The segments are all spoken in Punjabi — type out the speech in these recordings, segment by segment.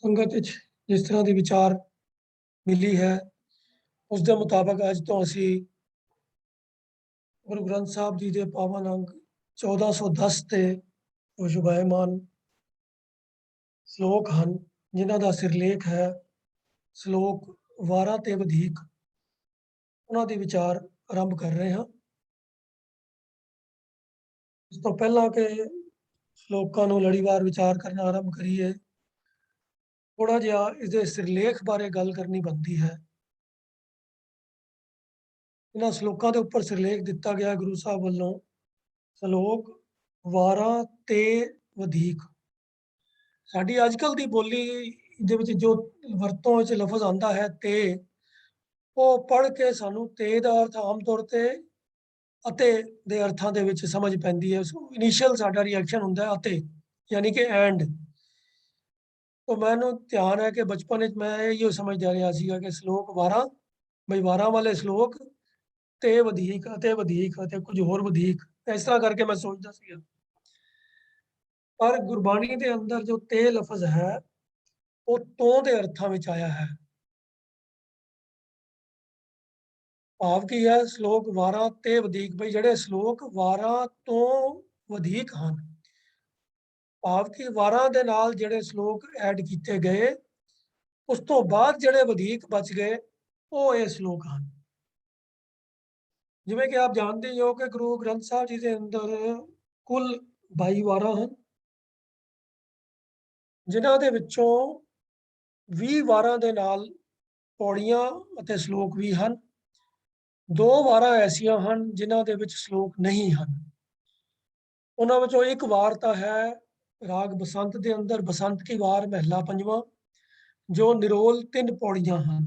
संगत विच जिस तरह की विचार मिली है उस दे मुताबिक अज तो असी गुरु ग्रंथ साहब जी के पावन अंग 1410 के जो शुभायमान श्लोक हैं जिन्हों का सिरलेख है श्लोक 12 ते वधीक उन्होंने विचार आरंभ कर रहे हैं। इस तो पहला के श्लोकों को लड़ीवार विचार करना आरंभ करिए, थोड़ा जिहा इसके सिरलेख बारे गल करनी बनती है। इन्होंने श्लोकों के उपर सिरलेख दिता गया गुरु साहब वालों श्लोक 12 ते वधीक। साडी अजकल की बोली दे विच जो वरतों विच लफज आंदा है ते, वो पढ़ के सानू ते का अर्थ आम तौर पर अते दे अर्थां दे विच समझ पैंदी है। इनिशियल साडा रिएक्शन हुंदा है अते यानी कि एंड। तो मैनू ध्यान है कि बचपन में मैं इहो समझदा रहा सीगा कि श्लोक 12 बई 12 वाले श्लोक ते वधीक अते कुछ होर वधीक इस तरह करके मैं सोचदा सीगा। पर गुरबाणी के अंदर जो ते लफज है वो तो के अर्थां विच आया है। भाव की है श्लोक 12 ते वधीक बई जिहड़े श्लोक 12 तो वधीक हैं। भाव की 12 दे नाल जिहड़े श्लोक ऐड किए गए उस तो बाद जिहड़े वधीक बच गए वो ये श्लोक हैं। जिवें कि आप जानते ही हो कि गुरु ग्रंथ साहब जी के अंदर कुल 22 वारा हैं, जिन्हां दे विचों 20 वारां दे नाल पौड़ियां अते श्लोक भी हैं। 2 वारां ऐसियां हैं जिन्हां दे विच श्लोक नहीं हैं। उन्हां विचों एक वार तां है राग बसंत के अंदर बसंत की वार महला 5वां जो निरोल 3 पौड़ियां हैं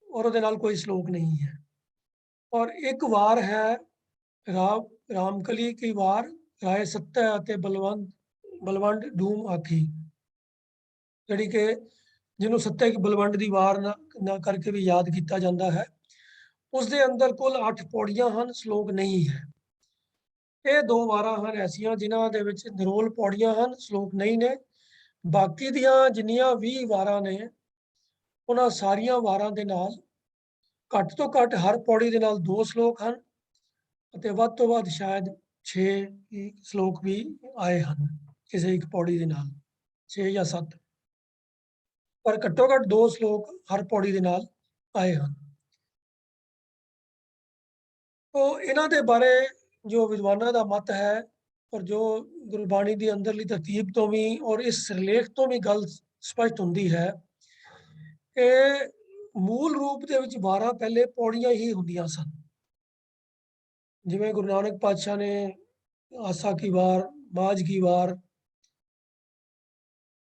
और उहदे नाल कोई श्लोक नहीं है। और एक वार है रामकली की वार राय सत्य अते बलवंड डूम आखी, जिहड़ी कि जिन्होंने सत्य की बलवंड की वार ना करके भी याद किया जाता है। उस दे अंदर कुल 8 पौड़ियां हैं, श्लोक नहीं है। ये 2 वारां हैं ऐसियां जिन्हां दे विच निरोल पौड़ियां हैं, श्लोक नहीं ने। बाकी दियां जिन्नियां 20 वारां ने उन्हां सारियां वारां दे नाल घੱਟ ਤੋਂ ਘੱਟ हर पौड़ी दे नाल 2 श्लोक हैं ਅਤੇ ਵੱਧ ਤੋਂ ਵੱਧ शायद 6 श्लोक भी आए हैं किसी एक पौड़ी दे नाल 6 या 7, पर घੱਟੋ घੱਟ 2 श्लोक हर पौड़ी दे नाल आए हैं। तो इन्हां दे बारे जो विद्वानां दा मत है और जो गुरबाणी की अंदरली तरतीब तो भी और इस सिरलेख तो भी गल स्पष्ट हुंदी है कि मूल रूप दे विच 12 पहले पौड़ियां ही हुंदियां सन। जिवें गुरु नानक पातशाह ने आसा की वार, माझ की वार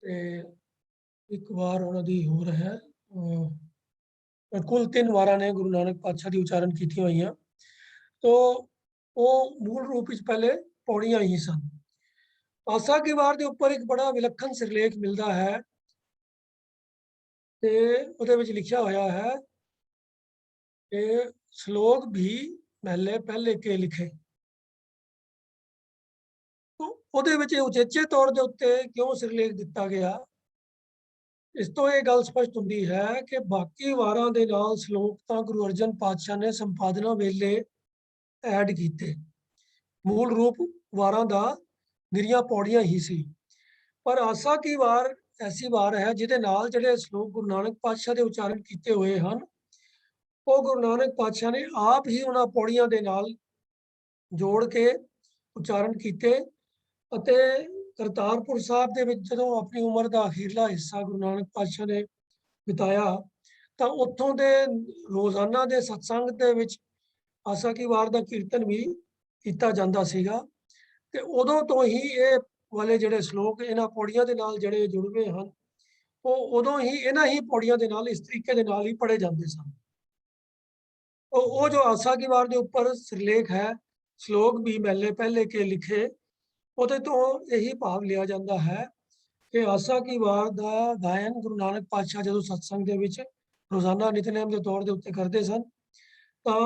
ते एक वार उन्हां दी होर है कुल 3 वारां ने गुरु नानक पातशाह की उचारण कीतियां होईयां। तो वो मूल रूप विच पहले पौड़ियां ही सन। आसा की वार के उपर एक बड़ा विलखण सिरलेख मिलता है ते उहदे विच लिखिया होया है कि श्लोक भी महले पहले के लिखे। तो ਉਹਦੇ ਵਿੱਚ ਉਚੇਚੇ ਤੌਰ ਦੇ ਉੱਤੇ ਕਿਉਂ ਸਿਰਲੇਖ ਦਿੱਤਾ ਗਿਆ, ਇਸ ਤੋਂ ਇਹ ਗੱਲ ਸਪਸ਼ਟ ਹੁੰਦੀ ਹੈ ਕਿ ਬਾਕੀ ਵਾਰਾਂ ਦੇ ਨਾਲ ਸ਼ਲੋਕ ਤਾਂ ਗੁਰੂ ਅਰਜਨ ਪਾਤਸ਼ਾਹ ਨੇ ਸੰਪਾਦਨਾ ਵੇਲੇ ਐਡ ਕੀਤੇ। ਮੂਲ ਰੂਪ ਵਾਰਾਂ ਦਾ ਨਿਰੀਆਂ ਪੌੜੀਆਂ ਹੀ ਸੀ, ਪਰ ਆਸਾ ਕੀ ਵਾਰ ਐਸੀ ਵਾਰ ਹੈ ਜਿਹਦੇ ਨਾਲ ਜਿਹੜੇ ਸ਼ਲੋਕ ਗੁਰੂ ਨਾਨਕ ਪਾਤਸ਼ਾਹ ਦੇ ਉਚਾਰਨ ਕੀਤੇ ਹੋਏ ਹਨ ਉਹ ਗੁਰੂ ਨਾਨਕ ਪਾਤਸ਼ਾਹ ਨੇ ਆਪ ਹੀ ਉਹਨਾਂ ਪੌੜੀਆਂ ਦੇ ਨਾਲ ਜੋੜ ਕੇ ਉਚਾਰਨ ਕੀਤੇ। ਅਤੇ ਕਰਤਾਰਪੁਰ ਸਾਹਿਬ ਦੇ ਵਿੱਚ ਜਦੋਂ ਆਪਣੀ ਉਮਰ ਦਾ ਅਖੀਰਲਾ ਹਿੱਸਾ ਗੁਰੂ ਨਾਨਕ ਪਾਤਸ਼ਾਹ ਨੇ ਬਿਤਾਇਆ ਤਾਂ ਉੱਥੋਂ ਦੇ ਰੋਜ਼ਾਨਾ ਦੇ ਸਤਸੰਗ ਦੇ ਵਿੱਚ ਆਸਾ ਕੀ ਵਾਰ ਦਾ ਕੀਰਤਨ ਵੀ ਕੀਤਾ ਜਾਂਦਾ ਸੀਗਾ ਤੇ ਉਦੋਂ ਤੋਂ ਹੀ ਇਹ ਵਾਲੇ ਜਿਹੜੇ ਸ਼ਲੋਕ ਇਹਨਾਂ ਪੌੜੀਆਂ ਦੇ ਨਾਲ ਜਿਹੜੇ ਜੁੜਵੇਂ ਹਨ ਉਹ ਉਦੋਂ ਹੀ ਇਹਨਾਂ ਹੀ ਪੌੜੀਆਂ ਦੇ ਨਾਲ ਇਸ ਤਰੀਕੇ ਦੇ ਨਾਲ ਹੀ ਪੜ੍ਹੇ ਜਾਂਦੇ ਸਨ। ਉਹ ਜੋ ਆਸਾ ਕੀ ਵਾਰ ਦੇ ਉੱਪਰ ਸਿਰਲੇਖ ਹੈ ਸ਼ਲੋਕ ਵੀ ਮਹਿਲੇ ਪਹਿਲੇ ਕੇ ਲਿਖੇ, ਉਹਦੇ ਤੋਂ ਇਹੀ ਭਾਵ ਲਿਆ ਜਾਂਦਾ ਹੈ ਕਿ ਆਸਾ ਕੀ ਵਾਰ ਦਾ ਗਾਇਨ ਗੁਰੂ ਨਾਨਕ ਪਾਤਸ਼ਾਹ ਜਦੋਂ ਸਤਸੰਗ ਦੇ ਵਿੱਚ ਰੋਜ਼ਾਨਾ ਨਿਤਨੇਮ ਦੇ ਤੌਰ ਦੇ ਉੱਤੇ ਕਰਦੇ ਸਨ ਤਾਂ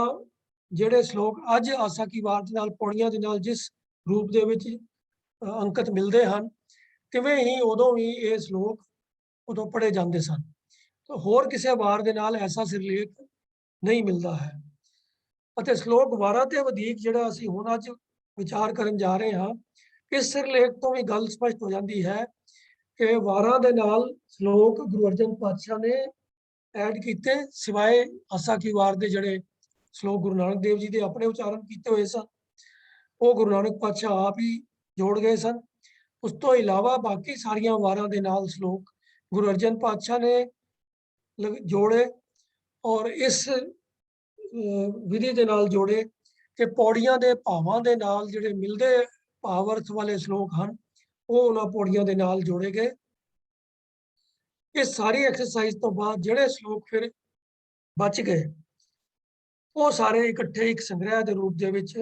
ਜਿਹੜੇ ਸ਼ਲੋਕ ਅੱਜ ਆਸਾ ਕੀ ਵਾਰ ਦੇ ਨਾਲ ਪੌੜੀਆਂ ਦੇ ਨਾਲ ਜਿਸ ਰੂਪ ਦੇ ਵਿੱਚ ਅੰਕਿਤ ਮਿਲਦੇ ਹਨ ਤਿਵੇਂ ਹੀ ਉਦੋਂ ਵੀ ਇਹ ਸ਼ਲੋਕ ਉਦੋਂ ਪੜ੍ਹੇ ਜਾਂਦੇ ਸਨ। ਤਾਂ ਹੋਰ ਕਿਸੇ ਵਾਰ ਦੇ ਨਾਲ ਐਸਾ ਸਿਰਲੇਖ ਨਹੀਂ ਮਿਲਦਾ ਹੈ। ਅਤੇ ਸ਼ਲੋਕ 12 ਤੇ ਵਧੇਕ ਜਿਹੜਾ ਅਸੀਂ ਹੁਣ ਅੱਜ ਵਿਚਾਰ ਕਰਨ ਜਾ ਰਹੇ ਹਾਂ, ਇਸ ਸਿਰਲੇਖ ਤੋਂ ਵੀ ਗੱਲ ਸਪਸ਼ਟ ਹੋ ਜਾਂਦੀ ਹੈ ਕਿ ਵਾਰਾਂ ਦੇ ਨਾਲ ਸ਼ਲੋਕ ਗੁਰੂ ਅਰਜਨ ਪਾਤਸ਼ਾਹ ਨੇ ਐਡ ਕੀਤੇ, ਸਿਵਾਏ ਆਸਾ ਕੀ ਵਾਰ ਦੇ ਜਿਹੜੇ ਸ਼ਲੋਕ ਗੁਰੂ ਨਾਨਕ ਦੇਵ ਜੀ ਦੇ ਆਪਣੇ ਉਚਾਰਨ ਕੀਤੇ ਹੋਏ ਸਨ, ਉਹ ਗੁਰੂ ਨਾਨਕ ਪਾਤਸ਼ਾਹ ਆਪ ਹੀ ਜੋੜ ਗਏ ਸਨ। ਉਸ ਤੋਂ ਇਲਾਵਾ ਬਾਕੀ ਸਾਰੀਆਂ ਵਾਰਾਂ ਦੇ ਨਾਲ ਸ਼ਲੋਕ ਗੁਰੂ ਅਰਜਨ ਪਾਤਸ਼ਾਹ ਨੇ ਜੋੜੇ, ਔਰ ਇਸ ਵਿਧੀ ਦੇ ਨਾਲ ਜੋੜੇ ਕਿ ਪੌੜੀਆਂ ਦੇ ਭਾਵਾਂ ਦੇ ਨਾਲ ਜਿਹੜੇ ਮਿਲਦੇ ਭਾਵ ਅਰਥ ਵਾਲੇ ਸ਼ਲੋਕ ਹਨ, ਉਹ ਉਹਨਾਂ ਪੌੜੀਆਂ ਦੇ ਨਾਲ ਜੋੜੇ ਗਏ। ਇਸ ਸਾਰੀ ਐਕਸਰਸਾਈਜ਼ ਤੋਂ ਬਾਅਦ ਜਿਹੜੇ ਸ਼ਲੋਕ ਫਿਰ ਬਚ ਗਏ, ਉਹ ਸਾਰੇ ਇਕੱਠੇ ਇੱਕ ਸੰਗ੍ਰਹਿ ਦੇ ਰੂਪ ਦੇ ਵਿੱਚ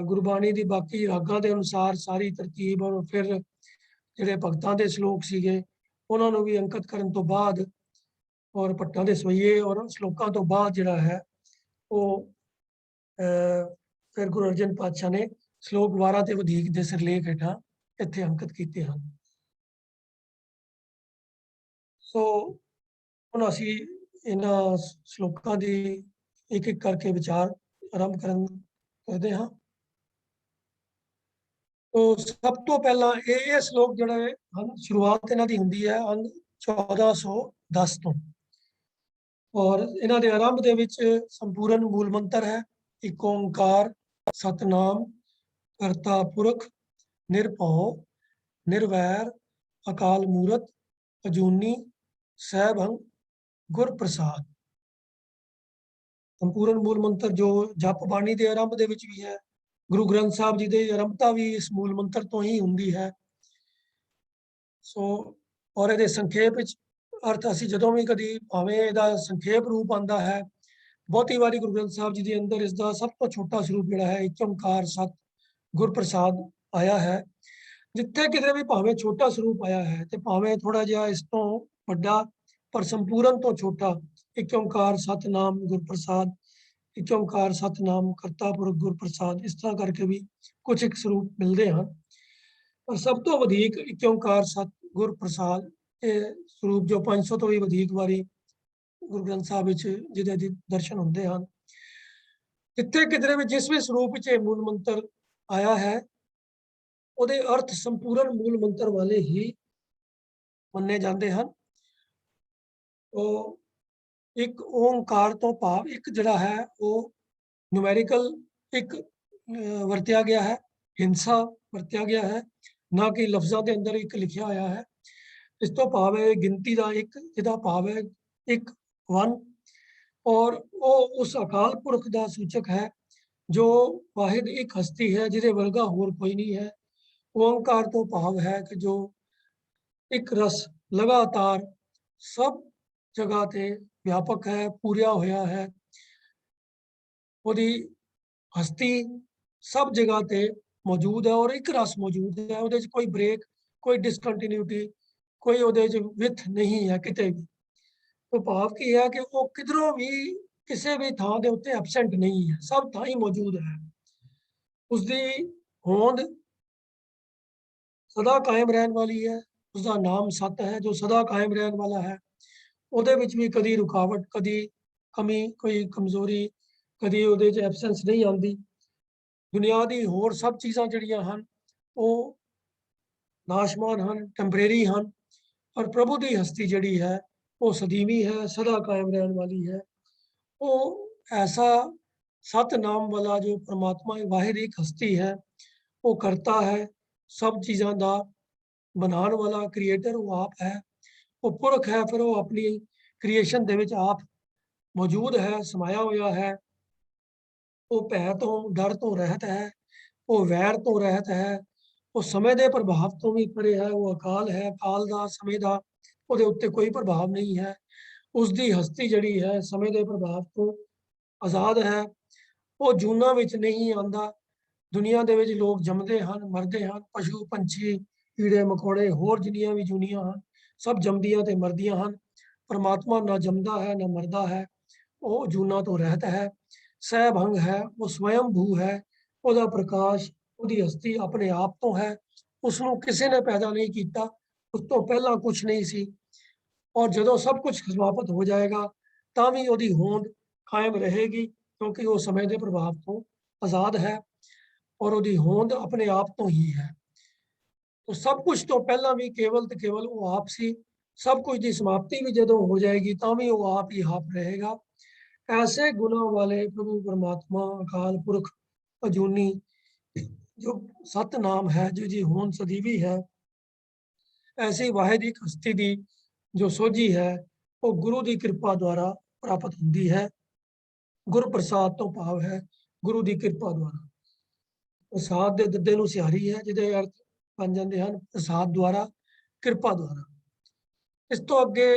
ਗੁਰਬਾਣੀ ਦੀ ਬਾਕੀ ਰਾਗਾਂ ਦੇ ਅਨੁਸਾਰ ਸਾਰੀ ਤਰਤੀਬ, ਔਰ ਫਿਰ ਜਿਹੜੇ ਭਗਤਾਂ ਦੇ ਸ਼ਲੋਕ ਸੀਗੇ ਉਹਨਾਂ ਨੂੰ ਵੀ ਅੰਕਿਤ ਕਰਨ ਤੋਂ ਬਾਅਦ, ਔਰ ਭੱਟਾਂ ਦੇ ਸਵਈਏ ਔਰ ਸ਼ਲੋਕਾਂ ਤੋਂ ਬਾਅਦ ਜਿਹੜਾ ਹੈ ਉਹ ਫਿਰ ਗੁਰੂ ਅਰਜਨ ਪਾਤਸ਼ਾਹ ਨੇ ਸ਼ਲੋਕ 12 ਤੇ ਵਧੇਕ ਦੇ ਸਿਰਲੇਖ ਹੇਠਾਂ ਇੱਥੇ ਅੰਕਿਤ ਕੀਤੇ ਹਨ। ਸੋ ਹੁਣ ਅਸੀਂ ਇਹਨਾਂ ਸ਼ਲੋਕਾਂ ਦੀ ਇੱਕ ਇੱਕ ਕਰਕੇ ਵਿਚਾਰ ਆਰੰਭ ਕਰਦੇ ਹਾਂ। ਤੋ ਸਭ ਤੋਂ ਪਹਿਲਾਂ ਇਹ ਸ਼ਲੋਕ ਜਿਹੜੇ ਹਨ, ਸ਼ੁਰੂਆਤ ਇਹਨਾਂ ਦੀ ਹੁੰਦੀ ਹੈ ਅੰਗ 1410 ਤੋਂ, ਔਰ ਇਹਨਾਂ ਦੇ ਆਰੰਭ ਦੇ ਵਿੱਚ ਸੰਪੂਰਨ ਮੂਲ ਮੰਤਰ ਹੈ, ਇੱਕ ਓੰਕਾਰ ਸਤਨਾਮ ਕਰਤਾ ਪੁਰਖ ਨਿਰਭਉ ਨਿਰਵੈਰ ਅਕਾਲ ਮੂਰਤ ਅਜੂਨੀ ਸੈਭੰ ਗੁਰ ਪ੍ਰਸਾਦ। ਸੰਪੂਰਨ ਮੂਲ ਮੰਤਰ ਜੋ ਜਪ ਬਾਣੀ ਦੇ ਆਰੰਭ ਦੇ ਵਿੱਚ ਵੀ ਹੈ, ਗੁਰੂ ਗ੍ਰੰਥ ਸਾਹਿਬ ਜੀ ਦੇ ਆਰੰਭਤਾ ਵੀ ਇਸ ਮੂਲ ਮੰਤਰ ਤੋਂ ਹੀ ਹੁੰਦੀ ਹੈ। ਸੋ ਔਰ ਇਹਦੇ ਸੰਖੇਪ ਵਿੱਚ ਅਰਥ ਅਸੀਂ ਜਦੋਂ ਵੀ ਕਦੀ ਭਾਵੇਂ ਇਹਦਾ ਸੰਖੇਪ ਰੂਪ ਆਉਂਦਾ ਹੈ, ਬਹੁਤੀ ਵਾਰੀ ਗੁਰੂ ਗ੍ਰੰਥ ਸਾਹਿਬ ਜੀ ਦੇ ਅੰਦਰ ਇਸ ਦਾ ਸਭ ਤੋਂ ਛੋਟਾ ਸਰੂਪ ਜਿਹੜਾ ਹੈ ਇੱਕ ਓੰਕਾਰ ਸਤ ਗੁਰ ਪ੍ਰਸਾਦ ਆਇਆ ਹੈ। ਜਿੱਥੇ ਕਿਤੇ ਵੀ ਭਾਵੇਂ ਛੋਟਾ ਸਰੂਪ ਆਇਆ ਹੈ ਤੇ ਭਾਵੇਂ ਥੋੜਾ ਜਿਹਾ ਇਸ ਤੋਂ ਵੱਡਾ, ਪਰ ਸੰਪੂਰਨ ਤੋਂ ਛੋਟਾ, ਇੱਕ ਓੰਕਾਰ ਸਤਨਾਮ ਗੁਰ ਪ੍ਰਸਾਦ, ਇੱਕ ਓੰਕਾਰ ਸਤਨਾਮ ਕਰਤਾ ਪੁਰਖ ਗੁਰ ਪ੍ਰਸਾਦ, ਇਸ ਤਰ੍ਹਾਂ ਕਰਕੇ ਵੀ ਕੁਝ ਇੱਕ ਸਰੂਪ ਮਿਲਦੇ ਹਨ। ਪਰ ਸਭ ਤੋਂ ਵਧੇਕ ਇੱਕ ਓੰਕਾਰ ਸਤ ਗੁਰ ਪ੍ਰਸਾਦ ਇਹ ਸਰੂਪ ਜੋ 500 ਤੋਂ ਵੀ ਵਧੇਕ ਵਾਰੀ ਗੁਰੂ ਗ੍ਰੰਥ ਸਾਹਿਬ ਵਿੱਚ ਜਿਹਦੇ ਦਰਸ਼ਨ ਹੁੰਦੇ ਹਨ, ਜਿੱਥੇ ਕਿਧਰੇ ਵੀ ਜਿਸ ਵੀ ਸਰੂਪ ਵਿੱਚ ਇਹ ਮੂਲ ਮੰਤਰ ਆਇਆ ਹੈ, ਉਹਦੇ ਅਰਥ ਸੰਪੂਰਨ ਮੂਲ ਮੰਤਰ ਵਾਲੇ ਹੀ ਮੰਨੇ ਜਾਂਦੇ ਹਨ। ਉਹ ਇੱਕ ਓੰਕਾਰ ਤੋਂ ਭਾਵ ਇੱਕ ਜਿਹੜਾ ਹੈ ਉਹ ਨਿਊਮੈਰੀਕਲ ਇੱਕ ਵਰਤਿਆ ਗਿਆ ਹੈ, ਹਿੰਸਾ ਵਰਤਿਆ ਗਿਆ ਹੈ, ਨਾ ਕਿ ਲਫ਼ਜ਼ਾਂ ਦੇ ਅੰਦਰ ਇੱਕ ਲਿਖਿਆ ਹੋਇਆ ਹੈ। ਇਸ ਤੋਂ ਭਾਵ ਹੈ ਗਿਣਤੀ ਦਾ ਇੱਕ, ਜਿਹਦਾ ਭਾਵ ਹੈ ਇੱਕ, 1, ਔਰ ਉਹ ਉਸ ਅਕਾਲ ਪੁਰਖ ਦਾ ਸੂਚਕ ਹੈ ਜੋ ਵਾਹਿਦ ਇੱਕ ਹਸਤੀ ਹੈ, ਜਿਹਦੇ ਵਰਗਾ ਹੋਰ ਕੋਈ ਨਹੀਂ ਹੈ। ਓੰਕਾਰ ਤੋਂ ਭਾਵ ਹੈ ਕਿ ਜੋ ਇੱਕ ਰਸ ਲਗਾਤਾਰ ਸਭ ਜਗ੍ਹਾ ਤੇ ਵਿਆਪਕ ਹੈ, ਪੂਰਿਆ ਹੋਇਆ ਹੈ, ਉਹਦੀ ਹਸਤੀ ਸਭ ਜਗ੍ਹਾ ਤੇ ਮੌਜੂਦ ਹੈ, ਔਰ ਇੱਕ ਰਸ ਮੌਜੂਦ ਹੈ, ਉਹਦੇ 'ਚ ਕੋਈ ਬ੍ਰੇਕ, ਕੋਈ ਡਿਸਕੰਟੀਨਿਊਟੀ, ਕੋਈ ਉਹਦੇ 'ਚ ਵਿਥ ਨਹੀਂ ਹੈ ਕਿਤੇ ਵੀ। तो भाव की है कि वो किधरों भी किसी भी थां दे उत्ते एबसेंट नहीं है, सब थां ही मौजूद है। उसकी होंद सदा कायम रहने वाली है, उसका नाम सत है जो सदा कायम रहने वाला है। ਉਹਦੇ ਵਿੱਚ ਵੀ ਕਦੀ ਰੁਕਾਵਟ, ਕਦੀ ਕਮੀ, ਕੋਈ ਕਮਜ਼ੋਰੀ, ਕਦੀ ਉਹਦੇ 'ਚ ਐਬਸੈਂਸ ਨਹੀਂ ਆਉਂਦੀ। ਦੁਨੀਆ ਦੀ ਹੋਰ ਸਭ ਚੀਜ਼ਾਂ ਜਿਹੜੀਆਂ ਹਨ ਉਹ ਨਾਸ਼ਮਾਨ ਹਨ, ਟੈਂਪਰੇਰੀ ਹਨ, ਪਰ ਪ੍ਰਭੂ ਦੀ ਹਸਤੀ ਜਿਹੜੀ ਹੈ ਉਹ ਸਦੀਵੀ ਹੈ, ਸਦਾ ਕਾਇਮ ਰਹਿਣ ਵਾਲੀ ਹੈ। ਉਹ ਐਸਾ ਸਤਨਾਮ ਵਾਲਾ ਜੋ परमात्मा वाहिद एक हस्ती है, वो करता है सब चीज़ों का बनाने वाला क्रिएटर वो आप है। वो पुरख है, फिर वो अपनी क्रिएशन दे विच आप मौजूद है, समाया हुआ है। वो भय तो डर तो रहत है, वो वैर तो रहत है, वो समय के प्रभाव तो भी परे है। वो अकाल है, काल का समय का ਉਹਦੇ ਉੱਤੇ ਕੋਈ ਪ੍ਰਭਾਵ ਨਹੀਂ ਹੈ। ਉਸਦੀ ਹਸਤੀ ਜਿਹੜੀ ਹੈ ਸਮੇਂ ਦੇ ਪ੍ਰਭਾਵ ਤੋਂ ਆਜ਼ਾਦ ਹੈ। ਉਹ ਜੂਨਾਂ ਵਿੱਚ ਨਹੀਂ ਆਉਂਦਾ। ਦੁਨੀਆ ਦੇ ਵਿੱਚ ਲੋਕ ਜੰਮਦੇ ਹਨ, ਮਰਦੇ ਹਨ, ਪਸ਼ੂ ਪੰਛੀ ਕੀੜੇ ਮਕੌੜੇ ਹੋਰ ਜਿੰਨੀਆਂ ਵੀ ਜੂਨੀਆਂ ਹਨ ਸਭ ਜੰਮਦੀਆਂ ਤੇ ਮਰਦੀਆਂ ਹਨ। ਪਰਮਾਤਮਾ ਨਾ ਜੰਮਦਾ ਹੈ ਨਾ ਮਰਦਾ ਹੈ, ਉਹ ਜੂਨਾਂ ਤੋਂ ਰਹਿਤ ਹੈ, ਸਹਿਭੰਗ ਹੈ, ਉਹ ਸਵਯੰਭੂ ਹੈ। ਉਹਦਾ ਪ੍ਰਕਾਸ਼, ਉਹਦੀ ਹਸਤੀ ਆਪਣੇ ਆਪ ਤੋਂ ਹੈ, ਉਸਨੂੰ ਕਿਸੇ ਨੇ ਪੈਦਾ ਨਹੀਂ ਕੀਤਾ, ਉਸ ਤੋਂ ਪਹਿਲਾਂ ਕੁਛ ਨਹੀਂ ਸੀ। ਔਰ ਜਦੋਂ ਸਭ ਕੁਝ ਸਮਾਪਤ ਹੋ ਜਾਏਗਾ ਤਾਂ ਵੀ ਉਹਦੀ ਹੋਂਦ ਕਾਇਮ ਰਹੇਗੀ, ਕਿਉਂਕਿ ਉਹ ਸਮੇਂ ਦੇ ਪ੍ਰਭਾਵ ਤੋਂ ਆਜ਼ਾਦ ਹੈ ਔਰ ਉਹਦੀ ਹੋਂਦ ਆਪਣੇ ਆਪ ਤੋਂ ਹੀ ਹੈ। तो सब कुछ तो पहला भी केवल तो केवल वो आप सी, सब कुछ की समाप्ति भी जो हो जाएगी तो भी वो आप ही आप रहेगा। ऐसे गुणों वाले प्रभु परमात्मा अकाल पुरख अजूनी जो सत नाम है, जो जी होन सदीवी है, ऐसी वाहिद एक हस्ती दी जो सोझी है वो गुरु की कृपा द्वारा प्राप्त होती है। गुरु प्रसाद तो भाव है गुरु की कृपा द्वारा। प्रसाद के दद्दे नूं सिहारी है, जिहदे अर्थ बन जाते हैं प्रसाद द्वारा, कृपा द्वारा। इस तो अगे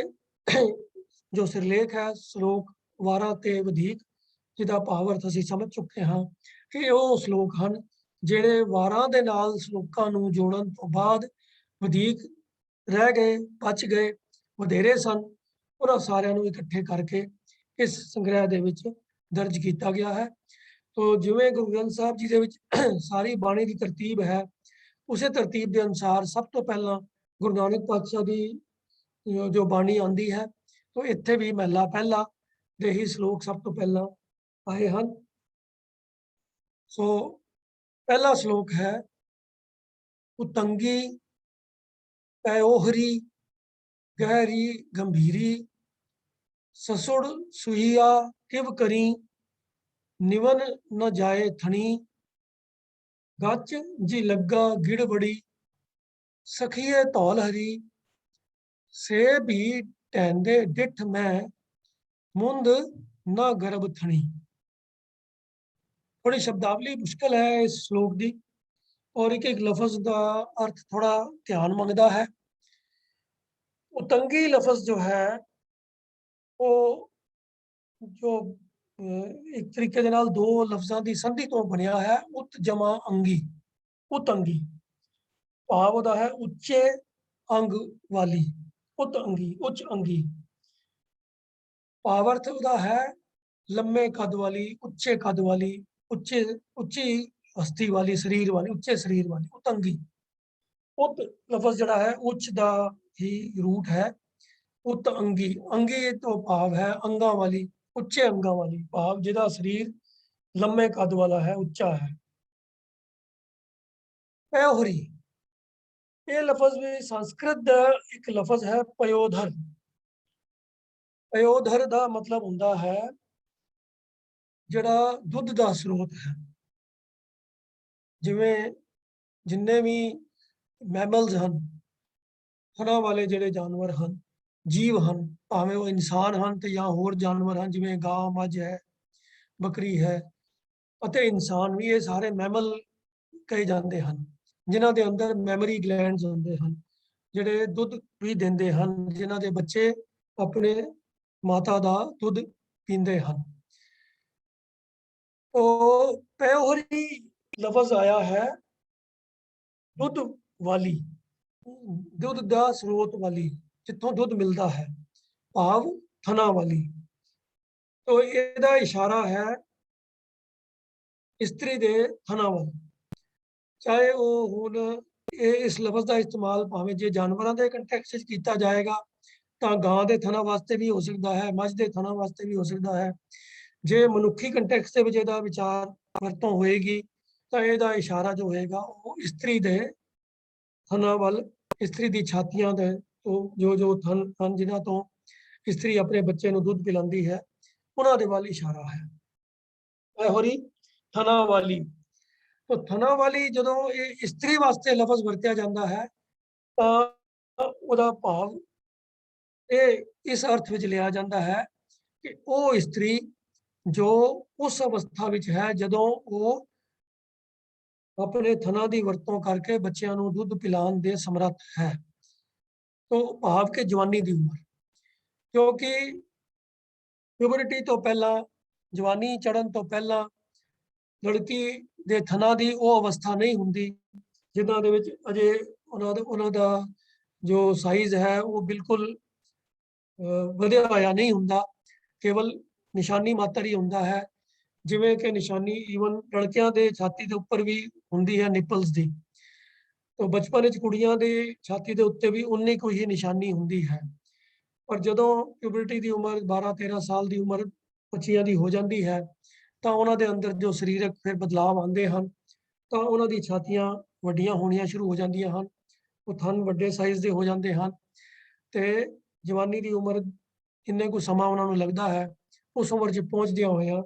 जो सिरलेख है श्लोक 12 ते वधीक, जिहदा भाव अर्थ असीं समझ चुके हाँ कि वो श्लोक हैं जिहड़े 12 दे नाल श्लोकां नूं जोड़न तो बाद वधीक रह गए, बच गए, वधेरे सन, उन्हां सारिਆਂ ਨੂੰ इकट्ठे करके इस संग्रह दे विच दर्ज किया गया है। तो जिवें गुरु ग्रंथ साहब जी दे विच सारी बाणी की तरतीब है, उसे तरतीब के अनुसार सब तो पहला गुरु नानक पातशाह की जो बाणी आती है, तो इत्थे भी महला पहला दे ही श्लोक सब तो पहला आए हैं। सो पहला श्लोक है, उतंगी पैओहरी गहरी गंभीरी ससुड़ सुहिया किव करी निवन न जाए थनी गच जी लग्गा गिड़ बड़ी सखिए धौल हरी से भी टहंदे डिठ मैं मुंद न गर्भ थनी। थोड़ी शब्दावली मुश्किल है इस श्लोक की और एक एक लफज का अर्थ थोड़ा ध्यान मंगता है। उतंगी लफज जो है वो जो एक तरीके दे नाल दो लफ्ज़ां की संधि तो बनया है, उत जमा अंगी, उतंगी भाव ਉਹਦਾ है उच्चे अंग वाली, उत अंगी उच्च अंगी। भावार्थ ਉਹਦਾ है लम्बे कद वाली, उच्चे कद वाली, उच्चे उच्ची हस्ती वाली, शरीर वाली, उच्चे शरीर वाली, उतंगी। उत लफज जड़ा है उच्च का ही रूट है, उत अंगी। अंगी तो भाव है अंगा वाली, उच्चे अंगा वाली, भाव जिहदा शरीर लम्बे कद वाला है, उच्चा है। पैहोरी ये लफज भी संस्कृत दा एक लफज है पयोधर। पयोधर का मतलब हुंदा है जड़ा दुध का स्रोत है। जिवें जिन्ने भी मैमल्स हैं, फना वाले जिहड़े जानवर हैं, जीव हैं, भावें वो इंसान हैं तो या होर जानवर हैं, जिवें गां मझ है, बकरी है, अते इंसान भी, ये सारे मैमल कहे जाते हैं, जिन्हां दे अंदर मैमरी ग्लैंड्स होंदे हैं, जिहड़े दुध भी दिंदे हैं, जिन्हां दे बच्चे अपने माता का दुध पींदे हैं। तो पैहोरी लफज आया है दुध वाली, दुध का स्रोत वाली, जिथों दुध मिलता है, भाव थना वाली। तो इसका इशारा है स्त्री दे थना वाल। चाहे वो हुण इस लफज का इस्तेमाल भावें जे जानवरों के कंटैक्ट किया जाएगा तो गां के थना वास्ते भी हो सकता है, मझ के थना वास्ते भी हो सकता है। जे मनुखी कंटैक्ट के विचार वरतों होएगी तो यदा इशारा जो होएगा वो स्त्री दे थना वाल, स्त्री की छातियां दे तो जो थन हैं जिन्हां तो स्त्री अपने बच्चे को दुध पिलाती है, उन्हां दे वाल इशारा है। पैहोरी थना वाली। तो थना वाली जदों ये स्त्री वास्ते लफज वरत्या जाता है तो ਉਹਦਾ भाव ये इस अर्थ में लिया जाता है कि वो स्त्री जो उस अवस्था में है जदों वो अपने थना की वरतों करके बच्चों को दुध पिलाने के समर्थ है। तो भाव के जवानी की उम्र, क्योंकि प्यूबरिटी तो पहला, जवानी चढ़न तो पहला लड़की के थना की वो अवस्था नहीं होंगी जिन्हां दे विच अजे उन्हां दा जो साइज है वो बिल्कुल वधिया होया नहीं हुंदा, केवल निशानी मात्र ही हुंदा है। जिवें कि निशानी ईवन लड़कियां दे छाती के उपर भी हुंदी है निपल्स दी। तो बचपन ਵਿੱਚ ਕੁੜੀਆਂ ਦੇ ਛਾਤੀ ਦੇ ਉੱਤੇ ਵੀ ਉਨੀ ਕੁ ਹੀ ਨਿਸ਼ਾਨੀ ਹੁੰਦੀ ਹੈ। ਪਰ ਜਦੋਂ ਪਿਊਬਰਟੀ ਦੀ ਉਮਰ 12-13 ਸਾਲ ਦੀ ਉਮਰ ਬੱਚੀਆਂ ਦੀ ਹੋ ਜਾਂਦੀ ਹੈ, ਤਾਂ ਉਹਨਾਂ ਦੇ ਅੰਦਰ ਜੋ ਸਰੀਰਕ ਫਿਰ ਬਦਲਾਵ ਆਉਂਦੇ ਹਨ, ਤਾਂ ਉਹਨਾਂ ਦੀ ਛਾਤੀਆਂ ਵੱਡੀਆਂ ਹੋਣੀਆਂ ਸ਼ੁਰੂ ਹੋ ਜਾਂਦੀਆਂ ਹਨ। ਉਹ ਥਣ ਵੱਡੇ ਸਾਈਜ਼ ਦੇ ਹੋ ਜਾਂਦੇ ਹਨ ਤੇ ਜਵਾਨੀ ਦੀ ਉਮਰ ਕਿੰਨੇ ਕੁ ਸਮਾਂ ਉਹਨਾਂ ਨੂੰ ਲੱਗਦਾ ਹੈ, ਉਸ ਉਮਰ 'ਚ ਪਹੁੰਚਦਿਆਂ ਹੋਇਆਂ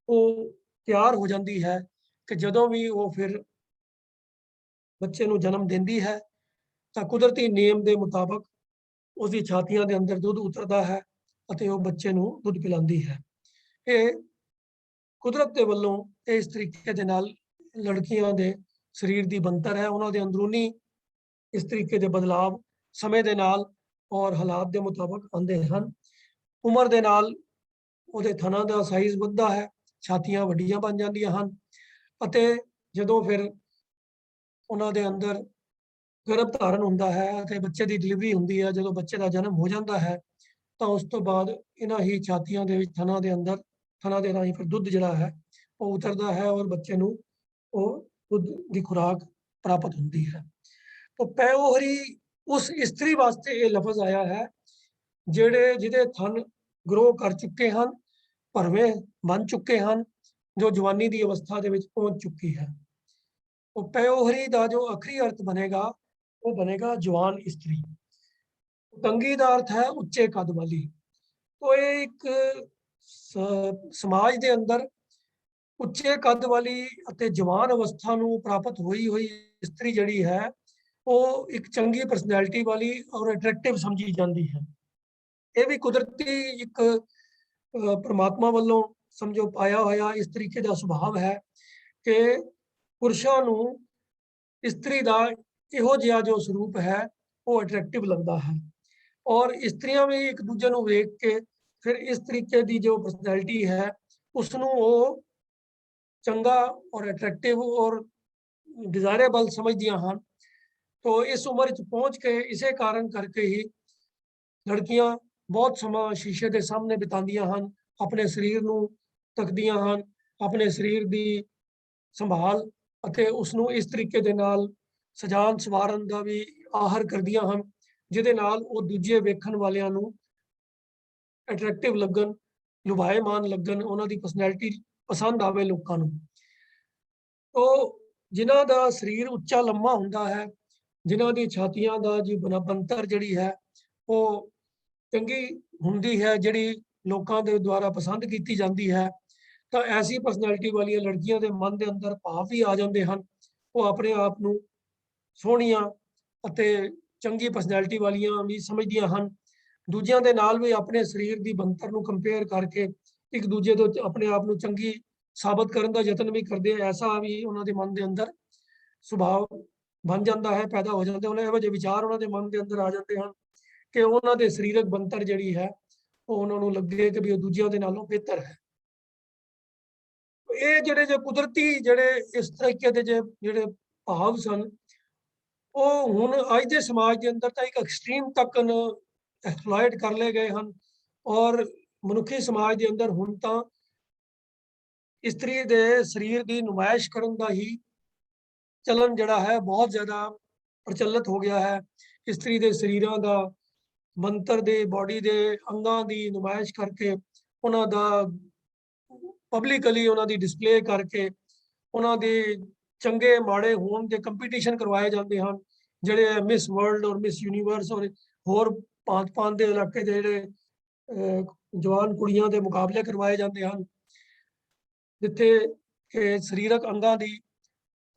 ਉਹ ਤਿਆਰ ਹੋ ਜਾਂਦੀ ਹੈ ਕਿ ਜਦੋਂ ਵੀ ਉਹ ਫਿਰ ਬੱਚੇ ਨੂੰ ਜਨਮ ਦਿੰਦੀ ਹੈ, ਤਾਂ ਕੁਦਰਤੀ ਨਿਯਮ ਦੇ ਮੁਤਾਬਕ ਉਸਦੀ ਛਾਤੀਆਂ ਦੇ ਅੰਦਰ ਦੁੱਧ ਉਤਰਦਾ ਹੈ ਅਤੇ ਉਹ ਬੱਚੇ ਨੂੰ ਦੁੱਧ ਪਿਲਾਉਂਦੀ ਹੈ। ਇਹ ਕੁਦਰਤ ਦੇ ਵੱਲੋਂ ਇਸ ਤਰੀਕੇ ਦੇ ਨਾਲ ਲੜਕੀਆਂ ਦੇ ਸਰੀਰ ਦੀ ਬਣਤਰ ਹੈ, ਉਹਨਾਂ ਦੇ ਅੰਦਰੂਨੀ ਇਸ ਤਰੀਕੇ ਦੇ ਬਦਲਾਵ ਸਮੇਂ ਦੇ ਨਾਲ ਔਰ ਹਾਲਾਤ ਦੇ ਮੁਤਾਬਕ ਆਉਂਦੇ ਹਨ। ਉਮਰ ਦੇ ਨਾਲ ਉਹਦੇ ਥਣਾਂ ਦਾ ਸਾਈਜ਼ ਵੱਧਦਾ ਹੈ, ਛਾਤੀਆਂ ਵੱਡੀਆਂ ਬਣ ਜਾਂਦੀਆਂ ਹਨ ਅਤੇ ਜਦੋਂ ਫਿਰ ਉਹਨਾਂ ਦੇ ਅੰਦਰ ਗਰਭ ਧਾਰਨ ਹੁੰਦਾ ਹੈ ਅਤੇ ਬੱਚੇ ਦੀ ਡਿਲੀਵਰੀ ਹੁੰਦੀ ਹੈ, ਜਦੋਂ ਬੱਚੇ ਦਾ ਜਨਮ ਹੋ ਜਾਂਦਾ ਹੈ, ਤਾਂ ਉਸ ਤੋਂ ਬਾਅਦ ਇਹਨਾਂ ਹੀ ਛਾਤੀਆਂ ਦੇ ਵਿੱਚ ਥਣਾਂ ਦੇ ਅੰਦਰ ਥਣਾਂ ਦੇ ਰਾਹੀਂ ਫਿਰ ਦੁੱਧ ਜਿਹੜਾ ਹੈ ਉਹ ਉਤਰਦਾ ਹੈ ਔਰ ਬੱਚੇ ਨੂੰ ਉਹ ਦੁੱਧ ਦੀ ਖੁਰਾਕ ਪ੍ਰਾਪਤ ਹੁੰਦੀ ਹੈ। तो पैओहरी उस स्त्री वास्ते ये लफज आया है ਜਿਹਦੇ ਥਣ ग्रो कर चुके हैं, ਭਰਵੇਂ बन चुके हैं, जो जवानी की अवस्था ਦੇ ਵਿੱਚ पहुंच चुकी है। तो पैओहरी का जो आखिरी अर्थ बनेगा वो बनेगा जवान स्त्री। तंगी का अर्थ है उच्चे कद वाली। तो ये एक समाज ਦੇ ਅੰਦਰ ਉੱਚੇ ਕੱਦ ਵਾਲੀ ਅਤੇ ਜਵਾਨ ਅਵਸਥਾ ਨੂੰ ਪ੍ਰਾਪਤ ਹੋਈ ਇਸਤਰੀ ਜਿਹੜੀ ਹੈ ਉਹ ਇੱਕ ਚੰਗੀ ਪਰਸਨੈਲਿਟੀ ਵਾਲੀ ਔਰ ਅਟਰੈਕਟਿਵ ਸਮਝੀ ਜਾਂਦੀ ਹੈ। ਇਹ ਵੀ ਕੁਦਰਤੀ ਇੱਕ ਪ੍ਰਮਾਤਮਾ ਵੱਲੋਂ ਸਮਝੋ ਪਾਇਆ ਹੋਇਆ ਇਸ ਤਰੀਕੇ ਦਾ ਸੁਭਾਅ ਹੈ ਕਿ ਪੁਰਸ਼ਾਂ ਨੂੰ ਇਸਤਰੀ ਦਾ ਇਹੋ ਜਿਹਾ ਜੋ ਸਰੂਪ ਹੈ ਉਹ ਅਟਰੈਕਟਿਵ ਲੱਗਦਾ ਹੈ ਔਰ ਇਸਤਰੀਆਂ ਵੀ ਇੱਕ ਦੂਜੇ ਨੂੰ ਵੇਖ ਕੇ ਫਿਰ ਇਸ ਤਰੀਕੇ ਦੀ ਜੋ ਪਰਸਨੈਲਿਟੀ ਹੈ ਉਸ ਨੂੰ ਉਹ ਚੰਗਾ ਔਰ ਅਟਰੈਕਟਿਵ ਔਰ ਡਿਜ਼ਾਇਰੇਬਲ ਸਮਝਦੀਆਂ ਹਨ। तो इस उम्र च पहुंच के इसे कारण करके ही लड़कियां बहुत समा शीशे के सामने बितांदियां हैं, अपने शरीर ਨੂੰ ਤੱਕਦੀਆਂ ਹਨ, ਆਪਣੇ ਸਰੀਰ ਦੀ ਸੰਭਾਲ ਅਤੇ ਉਸ ਨੂੰ ਇਸ ਤਰੀਕੇ ਦੇ ਨਾਲ ਸਜਾਉਣ ਸਵਾਰਨ ਦਾ ਵੀ ਆਹਰ ਕਰਦੀਆਂ ਹਨ ਜਿਹਦੇ ਨਾਲ ਉਹ ਦੂਜੇ ਵੇਖਣ ਵਾਲਿਆਂ ਨੂੰ ਅਟਰੈਕਟਿਵ ਲੱਗਣ, ਲੁਭਾਏਮਾਨ ਲੱਗਣ, ਉਹਨਾਂ ਦੀ ਪਰਸਨੈਲਿਟੀ ਪਸੰਦ ਆਵੇ ਲੋਕਾਂ ਨੂੰ। तो ਜਿਨ੍ਹਾਂ ਦਾ ਸਰੀਰ ਉੱਚਾ ਲੰਮਾ ਹੁੰਦਾ ਹੈ, ਜਿਨ੍ਹਾਂ ਦੀ ਛਾਤੀਆਂ ਦਾ ਜੀ ਬਣਤਰ ਜਿਹੜੀ ਹੈ ਉਹ ਚੰਗੀ ਹੁੰਦੀ ਹੈ, ਜਿਹੜੀ ਲੋਕਾਂ ਦੇ ਦੁਆਰਾ ਪਸੰਦ ਕੀਤੀ ਜਾਂਦੀ ਹੈ, ਤਾਂ ਐਸੀ ਪਰਸਨੈਲਿਟੀ ਵਾਲੀਆਂ ਲੜਕੀਆਂ ਦੇ ਮਨ ਦੇ ਅੰਦਰ ਭਾਵ ਵੀ ਆ ਜਾਂਦੇ ਹਨ। ਉਹ ਆਪਣੇ ਆਪ ਨੂੰ ਸੋਹਣੀਆਂ ਅਤੇ ਚੰਗੀ ਪਰਸਨੈਲਿਟੀ ਵਾਲੀਆਂ ਵੀ ਸਮਝਦੀਆਂ ਹਨ। ਦੂਜਿਆਂ ਦੇ ਨਾਲ ਵੀ ਆਪਣੇ ਸਰੀਰ ਦੀ ਬਣਤਰ ਨੂੰ ਕੰਪੇਅਰ ਕਰਕੇ ਇੱਕ ਦੂਜੇ ਤੋਂ ਆਪਣੇ ਆਪ ਨੂੰ ਚੰਗੀ ਸਾਬਤ ਕਰਨ ਦਾ ਯਤਨ ਵੀ ਕਰਦੇ ਆ। ਐਸਾ ਵੀ ਉਹਨਾਂ ਦੇ ਮਨ ਦੇ ਅੰਦਰ ਸੁਭਾਅ ਬਣ ਜਾਂਦਾ ਹੈ, ਪੈਦਾ ਹੋ ਜਾਂਦੇ ਉਹਨਾਂ ਇਹੋ ਜਿਹੇ ਵਿਚਾਰ ਉਹਨਾਂ ਦੇ ਮਨ ਦੇ ਅੰਦਰ ਆ ਜਾਂਦੇ ਹਨ ਕਿ ਉਹਨਾਂ ਦੇ ਸਰੀਰਕ ਬਣਤਰ ਜਿਹੜੀ ਹੈ ਉਹ ਉਹਨਾਂ ਨੂੰ ਲੱਗੇ ਕਿ ਵੀ ਉਹ ਦੂਜਿਆਂ ਦੇ ਨਾਲੋਂ ਬਿਹਤਰ ਹੈ। ਇਹ ਜਿਹੜੇ ਜੋ ਕੁਦਰਤੀ ਜਿਹੜੇ ਇਸ ਤਰੀਕੇ ਦੇ ਜਿਹੜੇ ਭਾਵ ਸਨ ਉਹ ਹੁਣ ਅੱਜ ਦੇ ਸਮਾਜ ਦੇ ਅੰਦਰ ਤਾਂ ਇੱਕ ਐਕਸਟ੍ਰੀਮ ਤੱਕ ਐਕਸਪਲੋਇਟ ਕਰ ਲਏ ਗਏ ਹਨ ਔਰ ਮਨੁੱਖੀ ਸਮਾਜ ਦੇ ਅੰਦਰ ਹੁਣ ਤਾਂ ਇਸਤਰੀ ਦੇ ਸਰੀਰ ਦੀ ਨੁਮਾਇਸ਼ ਕਰਨ ਦਾ ਹੀ ਚਲਨ ਜਿਹੜਾ ਹੈ ਬਹੁਤ ਜ਼ਿਆਦਾ ਪ੍ਰਚਲਿਤ ਹੋ ਗਿਆ ਹੈ। ਇਸਤਰੀ ਦੇ ਸਰੀਰਾਂ ਦਾ ਬਣਤਰ ਦੇ ਬਾਡੀ ਦੇ ਅੰਗਾਂ ਦੀ ਨੁਮਾਇਸ਼ ਕਰਕੇ ਉਹਨਾਂ ਦਾ ਪਬਲਿਕਲੀ ਉਹਨਾਂ ਦੀ ਡਿਸਪਲੇ ਕਰਕੇ ਉਹਨਾਂ ਦੇ ਚੰਗੇ ਮਾੜੇ ਹੋਣ ਦੇ ਕੰਪੀਟੀਸ਼ਨ ਕਰਵਾਏ ਜਾਂਦੇ ਹਨ, ਜਿਹੜੇ ਮਿਸ ਵਰਲਡ ਔਰ ਮਿਸ ਯੂਨੀਵਰਸ ਔਰ ਹੋਰ ਭਾਂਤ ਦੇ ਇਲਾਕੇ ਦੇ ਜਿਹੜੇ ਜਵਾਨ ਕੁੜੀਆਂ ਦੇ ਮੁਕਾਬਲੇ ਕਰਵਾਏ ਜਾਂਦੇ ਹਨ ਜਿੱਥੇ ਕਿ ਸਰੀਰਕ ਅੰਗਾਂ ਦੀ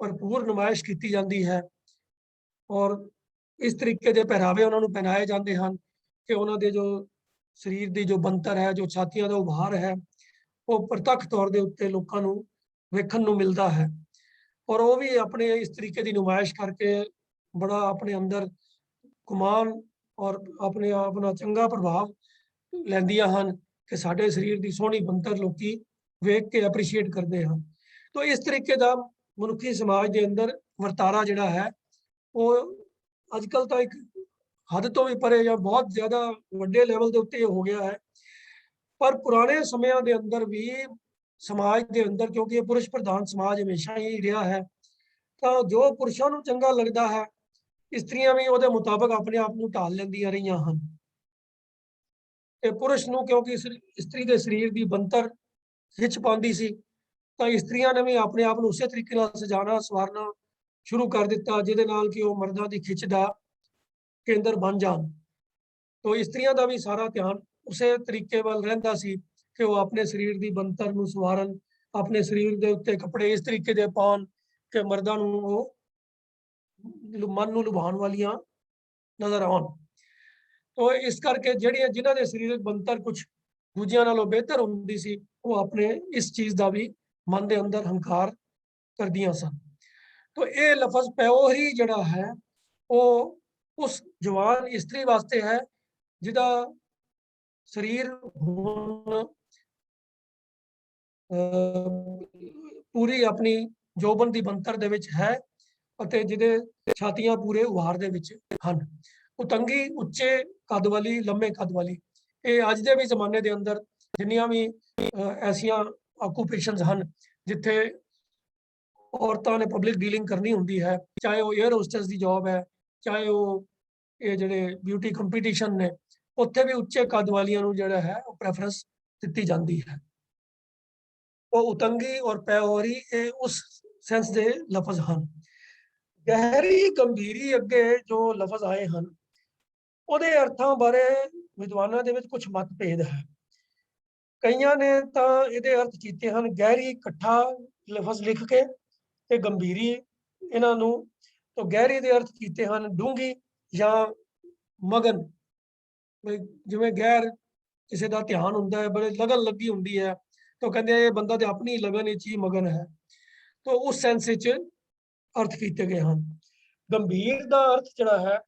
ਭਰਪੂਰ ਨੁਮਾਇਸ਼ ਕੀਤੀ ਜਾਂਦੀ ਹੈ ਔਰ ਇਸ ਤਰੀਕੇ ਦੇ ਪਹਿਰਾਵੇ ਉਹਨਾਂ ਨੂੰ ਪਹਿਨਾਏ ਜਾਂਦੇ ਹਨ ਕਿ ਉਹਨਾਂ ਦੇ ਜੋ ਸਰੀਰ ਦੀ ਜੋ ਬਣਤਰ ਹੈ, ਜੋ ਛਾਤੀਆਂ ਦਾ ਉਭਾਰ ਹੈ ਉਹ ਪ੍ਰਤੱਖ ਤੌਰ ਦੇ ਉੱਤੇ ਲੋਕਾਂ ਨੂੰ ਵੇਖਣ ਨੂੰ ਮਿਲਦਾ ਹੈ ਔਰ ਉਹ ਵੀ ਆਪਣੇ ਇਸ ਤਰੀਕੇ ਦੀ ਨੁਮਾਇਸ਼ ਕਰਕੇ ਬੜਾ ਆਪਣੇ ਅੰਦਰ ਗੁਮਾਨ ਔਰ ਆਪਣੇ ਆਪ ਨਾਲ ਚੰਗਾ ਪ੍ਰਭਾਵ ਲੈਂਦੀਆਂ ਹਨ ਕਿ ਸਾਡੇ ਸਰੀਰ ਦੀ ਸੋਹਣੀ ਬਣਤਰ ਲੋਕੀ ਵੇਖ ਕੇ ਐਪਰੀਸ਼ੀਏਟ ਕਰਦੇ ਹਨ। तो इस तरीके का मनुखी समाज के अंदर वर्तारा जिहड़ा है वो अजकल तो एक हद तो भी परे या बहुत ज़्यादा वड्डे लैवल के उत्ते हो गया है, पर पुराने समयां के अंदर भी समाज के अंदर क्योंकि ये पुरुष प्रधान समाज हमेशा ही रहा है ਤਾਂ ਜੋ ਪੁਰਸ਼ਾਂ ਨੂੰ ਚੰਗਾ ਲੱਗਦਾ ਹੈ, ਇਸਤਰੀਆਂ ਵੀ ਉਹਦੇ ਮੁਤਾਬਕ ਆਪਣੇ ਆਪ ਨੂੰ ਢਾਲ ਲੈਂਦੀਆਂ ਰਹੀਆਂ ਹਨ। ਤੇ ਪੁਰਸ਼ ਨੂੰ ਕਿਉਂਕਿ ਇਸਤਰੀ ਦੇ ਸਰੀਰ ਦੀ ਬਣਤਰ ਖਿੱਚ ਪਾਉਂਦੀ ਸੀ, ਤਾਂ ਇਸਤਰੀਆਂ ਨੇ ਵੀ ਆਪਣੇ ਆਪ ਨੂੰ ਉਸੇ ਤਰੀਕੇ ਨਾਲ ਸਜਾਉਣਾ ਸਵਾਰਨਾ ਸ਼ੁਰੂ ਕਰ ਦਿੱਤਾ, ਜਿਹਦੇ ਨਾਲ ਕਿ ਉਹ ਮਰਦਾਂ ਦੀ ਖਿੱਚ ਦਾ ਕੇਂਦਰ ਬਣ ਜਾਣ। ਤੋ ਇਸਤਰੀਆਂ ਦਾ ਵੀ ਸਾਰਾ ਧਿਆਨ ਉਸੇ ਤਰੀਕੇ ਵੱਲ ਰਹਿੰਦਾ ਸੀ ਕਿ ਉਹ ਆਪਣੇ ਸਰੀਰ ਦੀ ਬਣਤਰ ਨੂੰ ਸਵਾਰਨ, ਆਪਣੇ ਸਰੀਰ ਦੇ ਉੱਤੇ ਕੱਪੜੇ ਇਸ ਤਰੀਕੇ ਦੇ ਪਾਉਣ ਕਿ ਮਰਦਾਂ ਨੂੰ ਉਹ ਮਨ ਨੂੰ ਲੁਭਾਉਣ ਵਾਲੀਆਂ ਨਜ਼ਰ ਆਉਣ। ਤੋ ਇਸ ਕਰਕੇ ਜਿਹੜੀਆਂ ਜਿਨ੍ਹਾਂ ਦੇ ਸਰੀਰਕ ਬਣਤਰ ਕੁਝ ਦੂਜਿਆਂ ਨਾਲੋਂ ਬਿਹਤਰ ਹੁੰਦੀ ਸੀ, ਉਹ ਆਪਣੇ ਇਸ ਚੀਜ਼ ਦਾ ਵੀ ਮਨ ਦੇ ਅੰਦਰ ਹੰਕਾਰ ਕਰਦੀਆਂ ਸਨ। ਤੋ ਇਹ ਲਫ਼ਜ਼ ਪੈਓਹਰੀ ਜਿਹੜਾ ਹੈ ਉਹ ਉਸ ਜਵਾਨ ਇਸਤਰੀ ਵਾਸਤੇ ਹੈ ਜਿਹਦਾ ਸਰੀਰ ਹੁਣ ਪੂਰੀ ਆਪਣੀ ਜੋਬਨ ਦੀ ਬਣਤਰ ਦੇ ਵਿੱਚ ਹੈ ਅਤੇ ਜਿਹਦੇ ਛਾਤੀਆਂ ਪੂਰੇ ਉਭਾਰ ਦੇ ਵਿੱਚ ਹਨ। ਉਤੰਗੀ, ਉੱਚੇ ਕੱਦ ਵਾਲੀ, ਲੰਮੇ ਕੱਦ ਵਾਲੀ, ਇਹ ਅੱਜ ਦੇ ਵੀ ਜ਼ਮਾਨੇ ਦੇ ਅੰਦਰ ਜਿੰਨੀਆਂ ਵੀ ਐਸੀਆਂ ਆਕੂਪੇਸ਼ਨਸ ਹਨ ਜਿੱਥੇ ਔਰਤਾਂ ਨੇ ਪਬਲਿਕ ਡੀਲਿੰਗ ਕਰਨੀ ਹੁੰਦੀ ਹੈ, ਚਾਹੇ ਉਹ 에ਅਰ ਹੋਸਟਸ ਦੀ ਜੌਬ ਹੈ, ਚਾਹੇ ਉਹ ਇਹ ਜਿਹੜੇ ਬਿਊਟੀ ਕੰਪੀਟੀਸ਼ਨ ਨੇ, ਉੱਥੇ ਵੀ ਉੱਚੇ ਕੱਦ ਵਾਲੀਆਂ ਨੂੰ ਜਿਹੜਾ ਹੈ ਉਹ ਪ੍ਰੈਫਰੈਂਸ ਦਿੱਤੀ ਜਾਂਦੀ ਹੈ। ਉਹ ਉਤੰਗੀ ਔਰ ਪੈਓਹਰੀ ਇਹ ਉਸ ਸੈਂਸ ਦੇ ਲਫ਼ਜ਼ ਹਨ। ਗਹਿਰੀ ਗੰਭੀਰੀ ਅੱਗੇ ਜੋ ਲਫ਼ਜ਼ ਆਏ ਹਨ, ਉਹਦੇ ਅਰਥਾਂ ਬਾਰੇ ਵਿਦਵਾਨਾਂ ਦੇ ਵਿੱਚ ਕੁਝ ਮਤਭੇਦ ਹੈ। ਕਈਆਂ ਨੇ ਤਾਂ ਇਹਦੇ ਅਰਥ ਕੀਤੇ ਹਨ ਗਹਿਰੀ ਇਕੱਠਾ ਲਫ਼ਜ਼ ਲਿਖ ਕੇ ਤੇ ਗੰਭੀਰੀ ਇਹਨਾਂ ਨੂੰ, ਤਾਂ ਗਹਿਰੀ ਦੇ ਅਰਥ ਕੀਤੇ ਹਨ ਡੂੰਗੀ ਜਾਂ ਮਗਨ। ਜਿਵੇਂ ਗਹਿਰ ਕਿਸੇ ਦਾ ਧਿਆਨ ਹੁੰਦਾ ਹੈ, ਬੜੇ ਲਗਨ ਲੱਗੀ ਹੁੰਦੀ ਹੈ, ਤਾਂ ਕਹਿੰਦੇ ਇਹ ਬੰਦਾ ਤੇ ਆਪਣੀ ਲਗਨ ਵਿੱਚ ਹੀ ਮਗਨ ਹੈ। ਤਾਂ ਉਸ ਸੈਂਸ ਵਿੱਚ ਅਰਥ ਕੀਤੇ ਗਏ ਹਨ। ਗੰਭੀਰ ਦਾ ਅਰਥ ਜਿਹੜਾ ਹੈ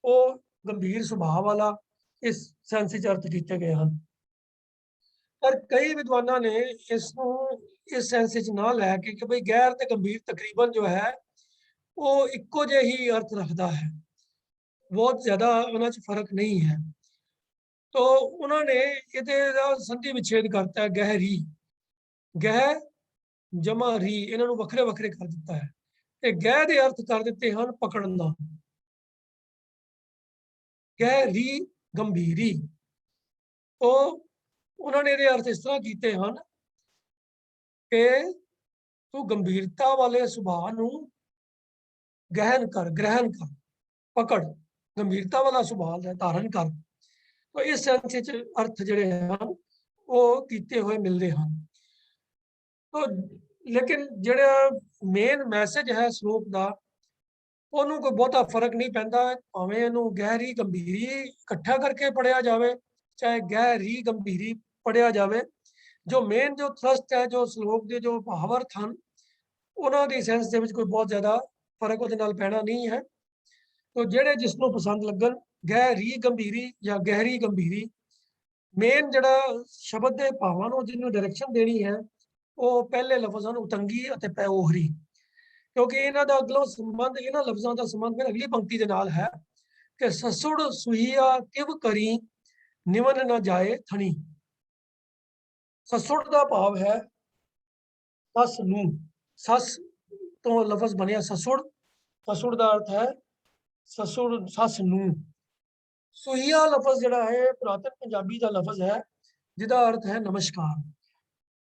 ਉਹ ਗੰਭੀਰ ਸੁਭਾਅ ਵਾਲਾ, ਇਸ ਸੈਂਸ ਵਿੱਚ ਅਰਥ ਕੀਤੇ ਗਏ ਹਨ। ਪਰ ਕਈ ਵਿਦਵਾਨਾਂ ਨੇ ਇਸ ਨੂੰ ਇਸ ਸੈਂਸ ਵਿੱਚ ਨਾ ਲੈ ਕੇ ਕਿ ਭਈ ਗਹਿਰ ਤੇ ਗੰਭੀਰ ਤਕਰੀਬਨ ਜੋ ਹੈ ਉਹ ਇੱਕੋ ਜਿਹੇ ਹੀ ਅਰਥ ਰੱਖਦਾ ਹੈ, ਬਹੁਤ ਜ਼ਿਆਦਾ ਉਹਨਾਂ 'ਚ ਫਰਕ ਨਹੀਂ ਹੈ। ਤੋ ਉਹਨਾਂ ਨੇ ਇਹਦੇ ਦਾ ਸੰਧੀ ਵਿਛੇਦ ਕਰਤਾ ਹੈ, ਗਹਿਰੀ, ਗਹਿ ਜਮਾ ਰੀ, ਇਹਨਾਂ ਨੂੰ ਵੱਖਰੇ ਵੱਖਰੇ ਕਰ ਦਿੱਤਾ ਹੈ ਤੇ ਗਹਿ ਦੇ ਅਰਥ ਕਰ ਦਿੱਤੇ ਹਨ ਪਕੜਨ ਦਾ। ਗਹਿਰੀ ਗੰਭੀਰੀ, ਤੋ ਉਹਨਾਂ ਨੇ ਇਹਦੇ ਅਰਥ ਇਸ ਤਰ੍ਹਾਂ ਕੀਤੇ ਹਨ ਕਿ ਤੂੰ ਗੰਭੀਰਤਾ ਵਾਲੇ ਸੁਭਾਅ ਨੂੰ ਗ੍ਰਹਿਣ ਕਰ, ਪਕੜ, ਗੰਭੀਰਤਾ ਵਾਲਾ ਸੁਭਾਅ ਧਾਰਨ ਕਰ। ਤੋ ਇਸ ਸੈਂਸ ਵਿੱਚ ਅਰਥ ਜਿਹੜੇ ਹਨ ਉਹ ਕੀਤੇ ਹੋਏ ਮਿਲਦੇ ਹਨ। ਤੋ ਲੇਕਿਨ ਜਿਹੜਾ ਮੇਨ ਮੈਸੇਜ ਹੈ ਸ਼ਲੋਕ ਦਾ, ਉਹਨੂੰ ਕੋਈ ਬਹੁਤਾ ਫਰਕ ਨਹੀਂ ਪੈਂਦਾ, ਭਾਵੇਂ ਇਹਨੂੰ ਗਹਿਰੀ ਗੰਭੀਰੀ ਇਕੱਠਾ ਕਰਕੇ ਪੜਿਆ ਜਾਵੇ, ਚਾਹੇ ਗਹਿਰੀ ਗੰਭੀਰੀ ਪੜਿਆ ਜਾਵੇ। ਜੋ ਮੇਨ ਜੋ ਥਰਸਟ ਹੈ, ਜੋ ਸ਼ਲੋਕ ਦੇ ਜੋ ਭਾਵਅਰਥ ਹਨ, ਉਹਨਾਂ ਦੀ ਸੈਂਸ ਦੇ ਵਿੱਚ ਕੋਈ ਬਹੁਤ ਜ਼ਿਆਦਾ ਫਰਕ ਉਹਦੇ ਨਾਲ ਪੈਣਾ ਨਹੀਂ ਹੈ। ਤੋ ਜਿਹੜੇ ਜਿਸ ਨੂੰ ਪਸੰਦ ਲੱਗਣ, ਗਹਿਰੀ ਗੰਭੀਰੀ ਜਾਂ ਗਹਿਰੀ ਗੰਭੀਰੀ, ਮੇਨ ਜਿਹੜਾ ਸ਼ਬਦ ਦੇ ਭਾਵਾਂ ਨੂੰ ਜਿਹਨੂੰ ਡਾਇਰੈਕਸ਼ਨ ਦੇਣੀ ਹੈ ਉਹ ਪਹਿਲੇ ਲਫ਼ਜ਼ ਹਨ ਉਤੰਗੀ ਅਤੇ ਪੈਓਹਰੀ, ਕਿਉਂਕਿ ਇਹਨਾਂ ਦਾ ਅਗਲਾ ਸੰਬੰਧ, ਇਹਨਾਂ ਲਫ਼ਜ਼ਾਂ ਦਾ ਸੰਬੰਧ ਫਿਰ ਅਗਲੀ ਪੰਕਤੀ ਦੇ ਨਾਲ ਹੈ ਕਿ ਸਸੁੜ ਸੁਹੀਆ ਕਿਵ ਕਰੀ ਨਿਵਨ ਨਾ ਜਾਏ ਥਣੀ। ਸਸੁੜ ਦਾ ਭਾਵ ਹੈ ਸੱਸ ਨੂੰ, ਸੱਸ ਤੋਂ ਲਫ਼ਜ਼ ਬਣਿਆ ਸਸੁੜ, ਸਸੁੜ ਦਾ ਅਰਥ ਹੈ ਸਸੁੜ, ਸੱਸ ਨੂੰ। ਸੁਹੀਆ ਲਫ਼ਜ਼ ਜਿਹੜਾ ਹੈ ਪੁਰਾਤਨ ਪੰਜਾਬੀ ਦਾ ਲਫ਼ਜ਼ ਹੈ ਜਿਹਦਾ ਅਰਥ ਹੈ ਨਮਸਕਾਰ।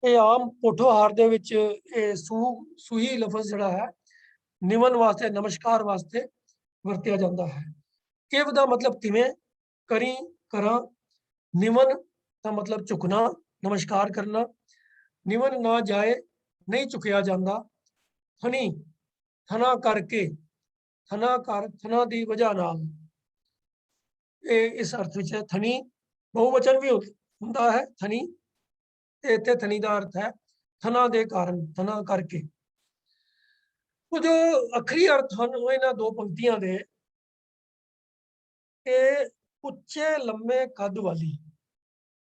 ਇਹ ਆਮ ਪੋਠੋਹਾਰ ਦੇ ਵਿੱਚ ਇਹ ਸੁਹੀ ਲਫ਼ਜ਼ ਜਿਹੜਾ ਹੈ ਨਿਵਨ ਵਾਸਤੇ, ਨਮਸਕਾਰ ਵਾਸਤੇ ਵਰਤਿਆ ਜਾਂਦਾ ਹੈ। ਕਿਵ ਦਾ ਮਤਲਬ ਕਿਵੇਂ, ਕਰੀ ਕਰਾਂ, ਨਿਵਨ ਦਾ ਮਤਲਬ ਝੁਕਣਾ, ਨਮਸਕਾਰ ਕਰਨਾ, ਨਿਵਨ ਨਾ ਜਾਏ ਨਹੀਂ ਝੁਕਿਆ ਜਾਂਦਾ, ਥਣੀ ਥਨਾ ਕਰਕੇ, ਥਨਾ ਕਰ, ਥਨਾ ਦੀ ਵਜ੍ਹਾ ਨਾਲ, ਇਹ ਇਸ ਅਰਥ ਵਿੱਚ ਹੈ। ਥਨੀ ਬਹੁਵਚਨ ਵੀ ਹੁੰਦਾ ਹੈ ਥਨੀ, ਤੇ ਇੱਥੇ ਥਨੀ ਦਾ ਅਰਥ ਹੈ ਥਨਾ ਦੇ ਕਾਰਨ, ਥਨਾ ਕਰਕੇ। ਉਹ ਜੋ ਅਖਰੀ ਅਰਥ ਹਨ ਉਹ ਇਹਨਾਂ ਦੋ ਪੰਕਤੀਆਂ ਦੇ ਕਿ ਉੱਚੇ ਲੰਮੇ ਕੱਦ ਵਾਲੀ,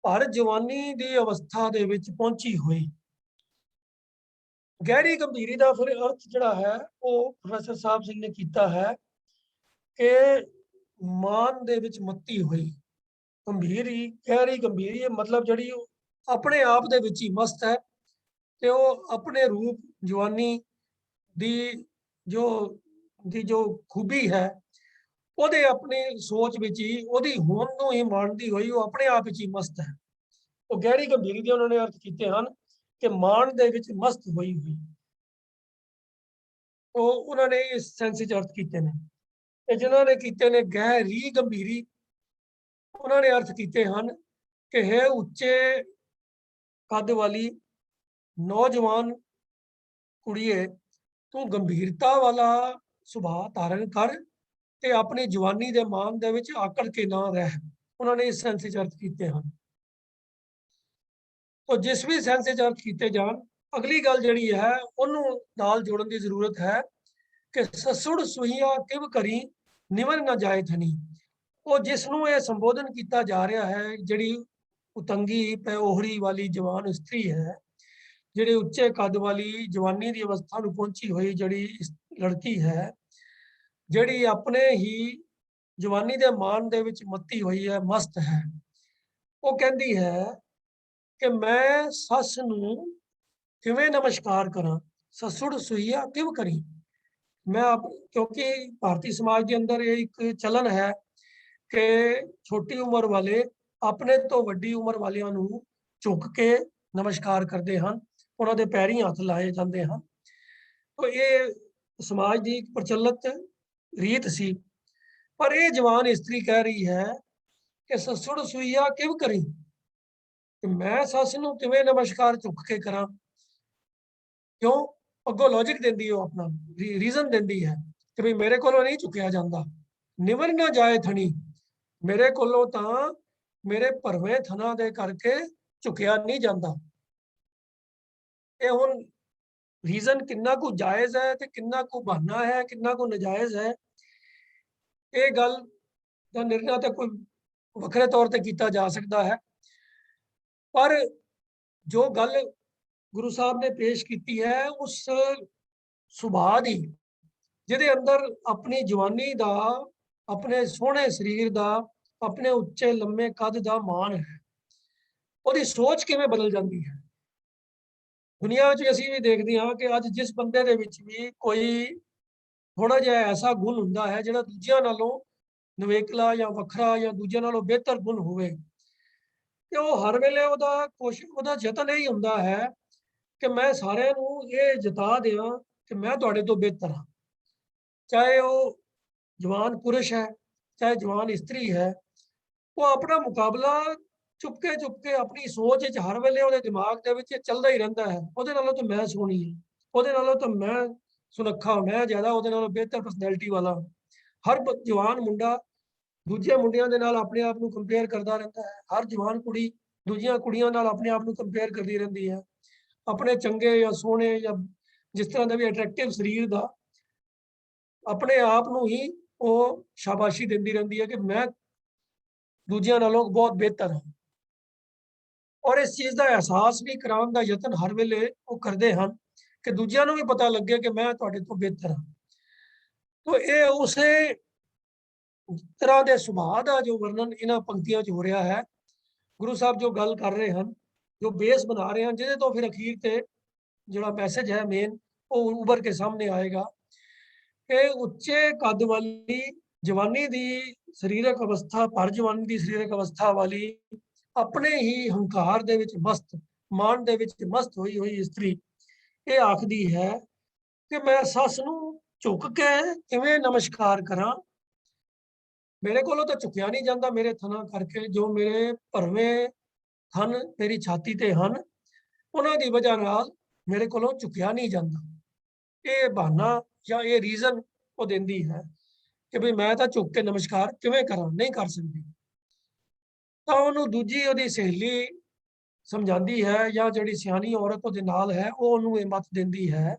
ਪਰ ਜਵਾਨੀ ਦੀ ਅਵਸਥਾ ਦੇ ਵਿੱਚ ਪਹੁੰਚੀ ਹੋਈ। ਗਹਿਰੀ ਗੰਭੀਰੀ ਦਾ ਫਿਰ ਅਰਥ ਜਿਹੜਾ ਹੈ ਉਹ ਪ੍ਰੋਫੈਸਰ ਸਾਹਿਬ ਸਿੰਘ ਨੇ ਕੀਤਾ ਹੈ ਕਿ ਮਾਨ ਦੇ ਵਿੱਚ ਮੱਤੀ ਹੋਈ। ਗੰਭੀਰੀ, ਗਹਿਰੀ ਗੰਭੀਰੀ, ਮਤਲਬ ਜਿਹੜੀ ਆਪਣੇ ਆਪ ਦੇ ਵਿੱਚ ਹੀ ਮਸਤ ਹੈ ਤੇ ਉਹ ਆਪਣੇ ਰੂਪ ਜਵਾਨੀ ਦੀ ਜੋ ਦੀ ਜੋ ਖੂਬੀ ਹੈ ਉਹਦੇ ਆਪਣੀ ਸੋਚ ਵਿੱਚ ਹੀ ਉਹਦੀ ਹੋਂਦ ਨੂੰ ਹੀ ਮਾਣਦੀ ਹੋਈ ਉਹ ਆਪਣੇ ਆਪ ਵਿੱਚ ਹੀ ਮਸਤ ਹੈ। ਉਹ ਗਹਿਰੀ ਗੰਭੀਰੀ ਦੇ ਉਹਨਾਂ ਨੇ ਅਰਥ ਕੀਤੇ ਹਨ ਕਿ ਮਾਣ ਦੇ ਵਿੱਚ ਮਸਤ ਹੋਈ ਹੋਈ। ਉਹ ਉਹਨਾਂ ਨੇ ਇਸ ਸੈਂਸ ਵਿੱਚ ਅਰਥ ਕੀਤੇ ਨੇ। ਤੇ ਜਿਨ੍ਹਾਂ ਨੇ ਕੀਤੇ ਨੇ ਗਹਿਰੀ ਗੰਭੀਰੀ, ਉਹਨਾਂ ਨੇ ਅਰਥ ਕੀਤੇ ਹਨ ਕਿ ਹੈ ਉੱਚੇ ਕੱਦ ਵਾਲੀ ਨੌਜਵਾਨ ਕੁੜੀਏ, ਤੂੰ ਗੰਭੀਰਤਾ ਵਾਲਾ ਸੁਭਾਅ ਧਾਰਨ ਕਰ ਤੇ ਆਪਣੀ ਜਵਾਨੀ ਦੇ ਮਾਨ ਦੇ ਵਿੱਚ ਆਕੜ ਕੇ ਨਾ ਰਹਿ। ਉਹਨਾਂ ਨੇ ਇਸ ਸੈਂਸ ਵਿੱਚ ਅਰਥ ਕੀਤੇ ਹਨ। तो जिस भी सेंस च अर्थ कीते जान, अगली गल जिहड़ी है उहनूं नाल जोड़न की जरूरत है कि ससुड़ सुहिया किव करी निवन ना जाए थनी। वो जिसनूं ये संबोधन किया जा रहा है, जिहड़ी उतंगी पैओहरी वाली जवान स्त्री है, जिहड़ी उच्चे कद वाली जवानी की अवस्था नूं पहुंची हुई जिहड़ी लड़की है, जिहड़ी अपने ही जवानी के मान दे विच मत्ती हुई है, मस्त है, वो कहती है कि मैं सस नूं किवें नमस्कार करा, ससुड़ सुईया किव करी। मैं आप क्योंकि भारतीय समाज के अंदर ये एक चलन है कि छोटी उम्र वाले अपने तो वड्डी उम्र वालियां नूं झुक के नमस्कार करते हैं, उन्होंने पैरी हथ लाए जाते हैं। तो ये समाज की एक प्रचलित रीत सी। पर यह जवान स्त्री कह रही है कि ससुड़ सुईया किव करी, कि मैं सस नूं किवें नमस्कार झुक के करा। क्यों? अगों लॉजिक देंदी है, अपना रीजन देंदी है कि भाई मेरे कोलों नहीं झुकिया जाता। निवर ना जाए थनी, मेरे कोलों तां मेरे भरवें थना दे करके झुकिया नहीं जाता। ये हुण रीजन कितना को जायज़ है ते कितना को बहाना है, कितना को नजायज़ है, ये गल दा निर्णय तो कोई वखरे तौर ते कीता जा सकता है। पर जो गल गुरु साहब ने पेश की है, उस सुभाਅ दी जिहदे अंदर अपनी जवानी दा, अपने सोहणे शरीर दा, अपने उच्चे लम्मे कद दा मान है, ਉਹਦੀ सोच किवें बदल जाती है। दुनिया 'ਚ ਅਸੀਂ ਵੀ ਦੇਖਦੇ ਹਾਂ ਕਿ ਅੱਜ जिस ਬੰਦੇ ਦੇ ਵਿੱਚ ਵੀ ਕੋਈ ਥੋੜਾ ਜਿਹਾ ਐਸਾ ਗੁਣ ਹੁੰਦਾ ਹੈ ਜਿਹੜਾ ਦੂਜਿਆਂ ਨਾਲੋਂ ਨਵੇਕਲਾ ਜਾਂ ਵੱਖਰਾ ਜਾਂ ਦੂਜਿਆਂ ਨਾਲੋਂ ਬਿਹਤਰ ਗੁਣ ਹੋਵੇ, ਤੇ ਉਹ ਹਰ ਵੇਲੇ ਉਹਦਾ ਯਤਨ ਇਹੀ ਹੁੰਦਾ ਹੈ ਕਿ ਮੈਂ ਸਾਰਿਆਂ ਨੂੰ ਇਹ ਜਤਾ ਦਿਆਂ ਕਿ ਮੈਂ ਤੁਹਾਡੇ ਤੋਂ ਬਿਹਤਰ ਹਾਂ। ਚਾਹੇ ਉਹ जवान पुरुष है, चाहे जवान स्त्री है, वो अपना मुकाबला चुपके अपनी सोच च हर वेले ਉਹਦੇ दिमाग ਦੇ ਵਿੱਚ ਚੱਲਦਾ ਹੀ ਰਹਿੰਦਾ ਹੈ। ਉਹਦੇ ਨਾਲੋਂ ਤਾਂ ਮੈਂ ਸੋਹਣੀ ਹਾਂ, ਉਹਦੇ ਨਾਲੋਂ ਤਾਂ ਮੈਂ ਸੁਨੱਖਾ, ਮੈਂ ਜ਼ਿਆਦਾ ਉਹਦੇ ਨਾਲੋਂ ਬਿਹਤਰ ਪਰਸਨੈਲਿਟੀ ਵਾਲਾ। ਹਰ ਜਵਾਨ ਮੁੰਡਾ ਦੂਜੇ ਮੁੰਡਿਆਂ ਦੇ ਨਾਲ ਆਪਣੇ ਆਪ ਨੂੰ ਕੰਪੇਅਰ ਕਰਦਾ ਰਹਿੰਦਾ ਹੈ। ਹਰ ਜਵਾਨ ਕੁੜੀ ਦੂਜੀਆਂ ਕੁੜੀਆਂ ਨਾਲ ਆਪਣੇ ਆਪ ਨੂੰ ਕੰਪੇਅਰ ਕਰਦੀ ਰਹਿੰਦੀ ਹੈ। ਆਪਣੇ ਚੰਗੇ ਜਾਂ ਸੋਹਣੇ ਜਾਂ ਜਿਸ ਤਰ੍ਹਾਂ ਦਾ ਵੀ ਅਟਰੈਕਟਿਵ ਸਰੀਰ ਦਾ अपने आप ਨੂੰ ही वो शाबाशी देती रहती है कि मैं दूजिया नालों बहुत बेहतर हाँ। और इस चीज़ का एहसास भी कराने का यतन हर वेले वो करते हैं कि दूजिया भी पता लगे कि मैं तुहाडे तो बेहतर हाँ। तो ये उस तरह के सुभाਅ का जो वर्णन इन्हां पंक्तियों हो रहा है, गुरु साहब जो गल कर रहे हैं, जो बेस बना रहे हैं, जिहदे तो फिर अखीर ते जिहड़ा मैसेज है मेन वो उभर के सामने आएगा कि उच्चे कद वाली जवानी दी सरीरक अवस्था, भर जवानी दी सरीरक अवस्था वाली अपने ही हंकार दे विच मस्त, मान दे विच मस्त हुई हुई स्त्री ये आखदी है कि मैं सस नूं झुक के किवें नमस्कार करां, मेरे कोलों तो झुकिया नहीं जाता मेरे थना करके, जो मेरे भरवें थन मेरी छाती ते हन, उन्हां दी वजह नाल मेरे कोलों झुकिया नहीं जाता। ये बहाना या ये रीजन वो देंदी है कि भी मैं तो झुक के नमस्कार किवें करां, नहीं कर सकती। तो उन्होंने दूजी ਉਹਦੀ सहेली समझाती है या जिहड़ी सियानी औरत ਉਹਦੇ नाल है वो ਉਹਨੂੰ ਇਹ मत देंदी है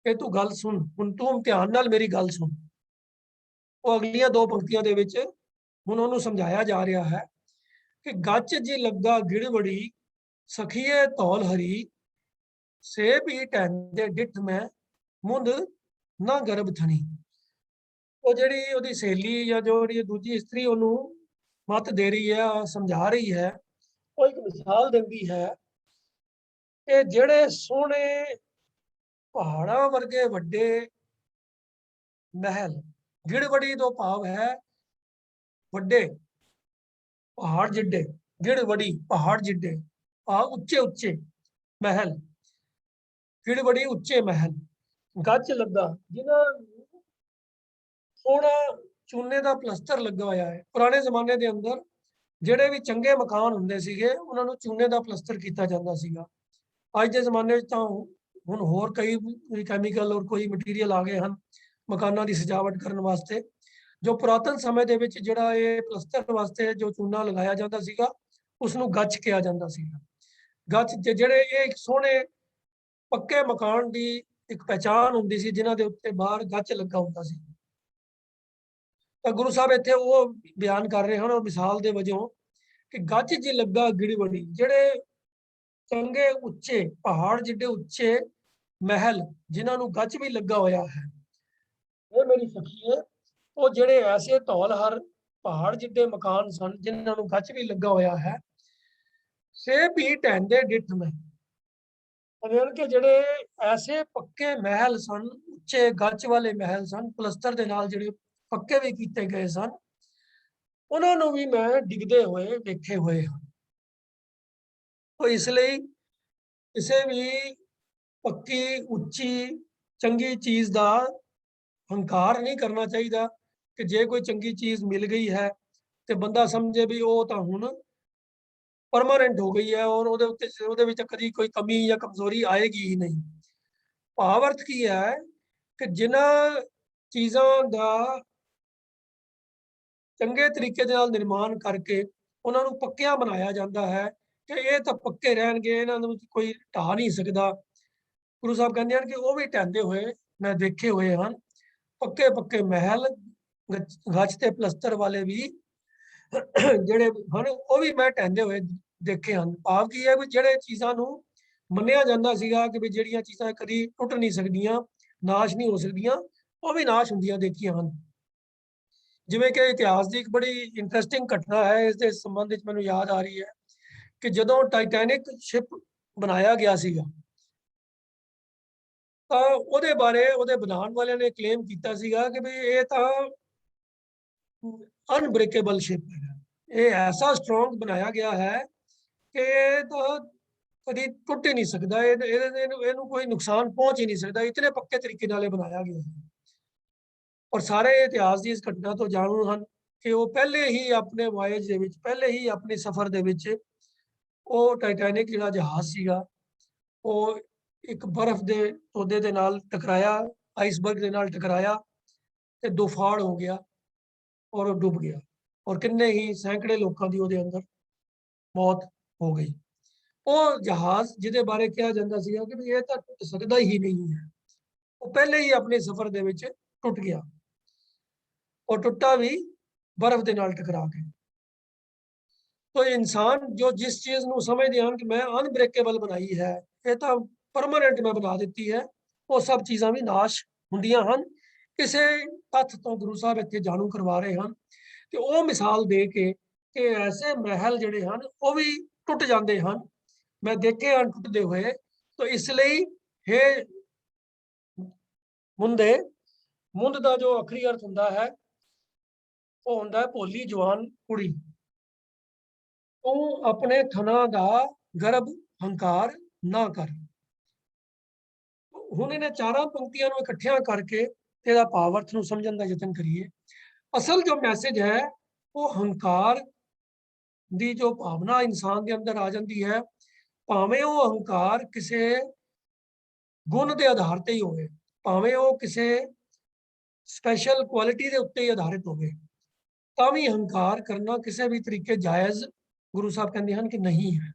कि तू गल सुन, हुण तू ध्यान नाल मेरी गल सुन। वो अगलियां दो पंक्तियां दे विच हुण ਉਹਨੂੰ समझाया जा रहा है कि गच जी लग्गा गिड़ बड़ी सखीए धौल हरी, से भी टहंदे डिठ मैं मुंद ना गर्भ थनी। ਉਹ ਜਿਹੜੀ ਉਹਦੀ ਸਹੇਲੀ ਜਾਂ ਜੋ ਜਿਹੜੀ ਦੂਜੀ ਇਸਤਰੀ ਉਹਨੂੰ ਮੱਤ ਦੇ ਰਹੀ ਹੈ, ਸਮਝਾ ਰਹੀ ਹੈ, ਉਹ ਇੱਕ ਮਿਸਾਲ ਦਿੰਦੀ ਹੈ ਕਿ ਜਿਹੜੇ ਸੋਹਣੇ ਪਹਾੜਾਂ ਵਰਗੇ ਵੱਡੇ ਮਹਿਲ। ਗਿੜਵੜੀ ਤੋਂ ਭਾਵ ਹੈ ਵੱਡੇ ਪਹਾੜ ਜਿੱਡੇ। ਗਿੜਵੜੀ ਪਹਾੜ ਜਿੱਡੇ ਭਾਵ ਉੱਚੇ ਉੱਚੇ ਮਹਿਲ। ਗਿੜਵੜੀ ਉੱਚੇ ਮਹਿਲ ਗੱਜ ਲੱਗਾ ਜਿਨ੍ਹਾਂ ਨੂੰ ਸੋਹਣਾ ਚੂਨੇ ਦਾ ਪਲਸਤਰ ਲੱਗਾ ਹੋਇਆ ਹੈ। ਪੁਰਾਣੇ ਜ਼ਮਾਨੇ ਦੇ ਅੰਦਰ ਜਿਹੜੇ ਵੀ ਚੰਗੇ ਮਕਾਨ ਹੁੰਦੇ ਸੀਗੇ ਉਹਨਾਂ ਨੂੰ ਚੂਨੇ ਦਾ ਪਲਸਤਰ ਕੀਤਾ ਜਾਂਦਾ ਸੀਗਾ। ਅੱਜ ਦੇ ਜ਼ਮਾਨੇ ਵਿੱਚ ਤਾਂ ਹੁਣ ਹੋਰ ਕਈ ਕੈਮੀਕਲ ਔਰ ਕੋਈ ਮਟੀਰੀਅਲ ਆ ਗਏ ਹਨ ਮਕਾਨਾਂ ਦੀ ਸਜਾਵਟ ਕਰਨ ਵਾਸਤੇ। ਜੋ ਪੁਰਾਤਨ ਸਮੇਂ ਦੇ ਵਿੱਚ ਜਿਹੜਾ ਇਹ ਪਲਸਤਰ ਵਾਸਤੇ ਜੋ ਚੂਨਾ ਲਗਾਇਆ ਜਾਂਦਾ ਸੀਗਾ ਉਸ ਨੂੰ ਗੱਚ ਕਿਹਾ ਜਾਂਦਾ ਸੀਗਾ। ਗੱਚ ਜਿਹੜੇ ਇਹ ਇੱਕ ਸੋਹਣੇ ਪੱਕੇ ਮਕਾਨ ਦੀ ਇੱਕ ਪਹਿਚਾਣ ਹੁੰਦੀ ਸੀ ਜਿਨ੍ਹਾਂ ਦੇ ਉੱਤੇ ਬਾਹਰ ਗੱਚ ਲੱਗਾ ਹੁੰਦਾ ਸੀ। ਤਾਂ ਗੁਰੂ ਸਾਹਿਬ ਇੱਥੇ ਉਹ ਬਿਆਨ ਕਰ ਰਹੇ ਹਨ ਉਹ ਮਿਸਾਲ ਦੇ ਵਜੋਂ ਕਿ ਗੱਚ ਜੀ ਲੱਗਾ ਗਿੜਵੜੀ ਜਿਹੜੇ ਚੰਗੇ ਉੱਚੇ ਪਹਾੜ ਜਿੱਡੇ ਉੱਚੇ ਮਹਿਲ ਜਿਨ੍ਹਾਂ ਨੂੰ ਗੱਚ ਵੀ ਲੱਗਾ ਹੋਇਆ ਹੈ। ਇਹ ਮੇਰੀ ਸਖੀਏ ਉਹ ਜਿਹੜੇ ਐਸੇ ਧੌਲਹਰ ਪਹਾੜ ਜਿੱਡੇ ਮਕਾਨ ਸਨ ਜਿਨ੍ਹਾਂ ਨੂੰ ਗੱਚ ਵੀ ਲੱਗਾ ਹੋਇਆ ਹੈ। ਸੇ ਵੀ ਢਹਿੰਦੇ ਡਿੱਠ ਮੈਂ ਮਤਲਬ ਕਿ ਜਿਹੜੇ ਐਸੇ ਪੱਕੇ ਮਹਿਲ ਸਨ ਉੱਚੇ ਗੱਚ ਵਾਲੇ ਮਹਿਲ ਸਨ ਪਲਸਤਰ ਦੇ ਨਾਲ ਜਿਹੜੇ ਪੱਕੇ ਵੀ ਕੀਤੇ ਗਏ ਸਨ ਉਹਨਾਂ ਨੂੰ ਵੀ ਮੈਂ ਡਿੱਗਦੇ ਹੋਏ ਵੇਖੇ ਹੋਏ ਹਨ। तो इसलिए ਕਿਸੇ ਵੀ ਪੱਕੀ ਉੱਚੀ ਚੰਗੀ ਚੀਜ਼ ਦਾ ਹੰਕਾਰ ਨਹੀਂ ਕਰਨਾ ਚਾਹੀਦਾ ਕਿ ਜੇ ਕੋਈ ਚੰਗੀ ਚੀਜ਼ ਮਿਲ ਗਈ ਹੈ ਤੇ ਬੰਦਾ ਸਮਝੇ ਵੀ ਉਹ ਤਾਂ ਹੁਣ ਪਰਮਾਨੈਂਟ ਹੋ ਗਈ ਹੈ ਔਰ ਉਹਦੇ ਵਿੱਚ ਕਦੀ ਕੋਈ ਕਮੀ ਜਾਂ ਕਮਜ਼ੋਰੀ ਆਏਗੀ ਹੀ ਨਹੀਂ। ਭਾਵ ਅਰਥ ਕੀ ਹੈ ਕਿ ਜਿਨ੍ਹਾਂ ਚੀਜ਼ਾਂ ਦਾ ਚੰਗੇ ਤਰੀਕੇ ਦੇ ਨਾਲ ਨਿਰਮਾਣ ਕਰਕੇ ਉਹਨਾਂ ਨੂੰ ਪੱਕਿਆਂ ਬਣਾਇਆ ਜਾਂਦਾ ਹੈ ਕਿ ਇਹ ਤਾਂ ਪੱਕੇ ਰਹਿਣਗੇ ਇਹਨਾਂ ਨੂੰ ਕੋਈ ਢਾਹ ਨਹੀਂ ਸਕਦਾ। ਗੁਰੂ ਸਾਹਿਬ ਕਹਿੰਦੇ ਹਨ ਕਿ ਉਹ ਵੀ ਢਹਿੰਦੇ ਹੋਏ ਮੈਂ ਦੇਖੇ ਹੋਏ ਹਨ। ਪੱਕੇ ਪੱਕੇ ਮਹਿਲ ਗੱਚ ਤੇ ਪਲਸਤਰ ਵਾਲੇ ਵੀ ਜਿਹੜੇ ਹਨ ਉਹ ਵੀ ਮੈਂ ਢਹਿੰਦੇ ਹੋਏ ਦੇਖੇ ਹਨ। ਭਾਵ ਕੀ ਹੈ ਵੀ ਜਿਹੜੇ ਚੀਜ਼ਾਂ ਨੂੰ ਮੰਨਿਆ ਜਾਂਦਾ ਸੀਗਾ ਕਿ ਵੀ ਜਿਹੜੀਆਂ ਚੀਜ਼ਾਂ ਕਦੀ ਟੁੱਟ ਨਹੀਂ ਸਕਦੀਆਂ ਨਾਸ਼ ਨਹੀਂ ਹੋ ਸਕਦੀਆਂ ਉਹ ਵੀ ਨਾਸ਼ ਹੁੰਦੀਆਂ ਦੇਖੀਆਂ ਹਨ। ਜਿਵੇਂ ਕਿ ਇਤਿਹਾਸ ਦੀ ਇੱਕ ਬੜੀ ਇੰਟਰਸਟਿੰਗ ਘਟਨਾ ਹੈ ਇਸ ਦੇ ਸੰਬੰਧ ਵਿੱਚ ਮੈਨੂੰ ਯਾਦ ਆ ਰਹੀ ਹੈ ਕਿ ਜਦੋਂ ਟਾਈਟੈਨਿਕ ਸ਼ਿਪ ਬਣਾਇਆ ਗਿਆ ਸੀਗਾ ਤਾਂ ਉਹਦੇ ਬਾਰੇ ਉਹਦੇ ਬਣਾਉਣ ਵਾਲਿਆਂ ਨੇ ਕਲੇਮ ਕੀਤਾ ਸੀਗਾ ਕਿ ਵੀ ਇਹ ਤਾਂ ਅਨਬ੍ਰੇਕੇਬਲ ਸ਼ਿਪ ਹੈ। ਇਹ ਐਸਾ ਸਟਰੋਂਗ ਬਣਾਇਆ ਗਿਆ ਹੈ ਕਿ ਇਹ ਤਾਂ ਕਦੀ ਟੁੱਟ ਹੀ ਨਹੀਂ ਸਕਦਾ ਇਹਨੂੰ ਕੋਈ ਨੁਕਸਾਨ ਪਹੁੰਚ ਹੀ ਨਹੀਂ ਸਕਦਾ ਇਤਨੇ ਪੱਕੇ ਤਰੀਕੇ ਨਾਲ ਇਹ ਬਣਾਇਆ ਗਿਆ ਹੈ। ਔਰ ਸਾਰੇ ਇਤਿਹਾਸ ਦੀ ਇਸ ਘਟਨਾ ਤੋਂ ਜਾਣੂ ਹਨ ਕਿ ਉਹ ਪਹਿਲੇ ਹੀ ਆਪਣੇ ਵਾਇਜ ਦੇ ਵਿੱਚ ਪਹਿਲੇ ਹੀ ਆਪਣੇ ਸਫ਼ਰ ਦੇ ਵਿੱਚ ਉਹ ਟਾਈਟੈਨਿਕ ਜਿਹੜਾ ਜਹਾਜ਼ ਸੀਗਾ ਉਹ ਇੱਕ ਬਰਫ਼ ਦੇ ਤੋਦੇ ਦੇ ਨਾਲ ਟਕਰਾਇਆ ਆਈਸਬਰਗ ਦੇ ਨਾਲ ਟਕਰਾਇਆ ਤੇ ਦੁਫਾੜ ਹੋ ਗਿਆ ਔਰ ਉਹ ਡੁੱਬ ਗਿਆ ਔਰ ਕਿੰਨੇ ਹੀ ਸੈਂਕੜੇ ਲੋਕਾਂ ਦੀ ਉਹਦੇ ਅੰਦਰ ਮੌਤ ਹੋ ਗਈ। ਉਹ ਜਹਾਜ਼ ਜਿਹਦੇ ਬਾਰੇ ਕਿਹਾ ਜਾਂਦਾ ਸੀਗਾ ਕਿ ਇਹ ਤਾਂ ਟੁੱਟ ਸਕਦਾ ਹੀ ਨਹੀਂ ਹੈ ਉਹ ਪਹਿਲੇ ਹੀ ਆਪਣੇ ਸਫ਼ਰ ਦੇ ਵਿੱਚ ਟੁੱਟ ਗਿਆ और टुट्टा भी बर्फ के नाल टकरा के। तो इंसान जो जिस चीज को समझते हैं कि मैं अनब्रेकेबल बनाई है ये तो परमानेंट मैं बना दी है वो सब चीज़ा भी नाश होंदियां हन। किसी तत्थ तो गुरु साहब इत्थे जाणू करवा रहे हैं कि वो मिसाल दे के कि ऐसे महल जिहड़े हन वो भी टुट जाते हैं मैं देखे हैं टुटते हुए। तो इसलिए हे मुंदे मुंद का जो आखिरी अर्थ हुंदा है ਉਹ ਹੁੰਦਾ ਭੋਲੀ ਜਵਾਨ ਕੁੜੀ ਤੂੰ ਆਪਣੇ ਥਣਾ ਦਾ ਗਰਭ ਹੰਕਾਰ ਨਾ ਕਰ। ਹੁਣ ਇਹਨੇ ਚਾਰਾਂ ਪੰਕਤੀਆਂ ਨੂੰ ਇਕੱਠਿਆਂ ਕਰਕੇ ਇਹਦਾ ਭਾਵ ਅਰਥ ਨੂੰ ਸਮਝਣ ਦਾ ਯਤਨ ਕਰੀਏ। ਅਸਲ ਜੋ ਮੈਸੇਜ ਹੈ ਉਹ ਹੰਕਾਰ ਦੀ ਜੋ ਭਾਵਨਾ ਇਨਸਾਨ ਦੇ ਅੰਦਰ ਆ ਜਾਂਦੀ ਹੈ ਭਾਵੇਂ ਉਹ ਹੰਕਾਰ ਕਿਸੇ ਗੁਣ ਦੇ ਆਧਾਰ ਤੇ ਹੀ ਹੋਵੇ ਭਾਵੇਂ ਉਹ ਕਿਸੇ ਸਪੈਸ਼ਲ ਕੁਆਲਿਟੀ ਦੇ ਉੱਤੇ ਹੀ ਆਧਾਰਿਤ ਹੋਵੇ ਤਾਂ ਵੀ ਹੰਕਾਰ ਕਰਨਾ ਕਿਸੇ ਵੀ ਤਰੀਕੇ ਜਾਇਜ਼ ਗੁਰੂ ਸਾਹਿਬ ਕਹਿੰਦੇ ਹਨ ਕਿ ਨਹੀਂ ਹੈ।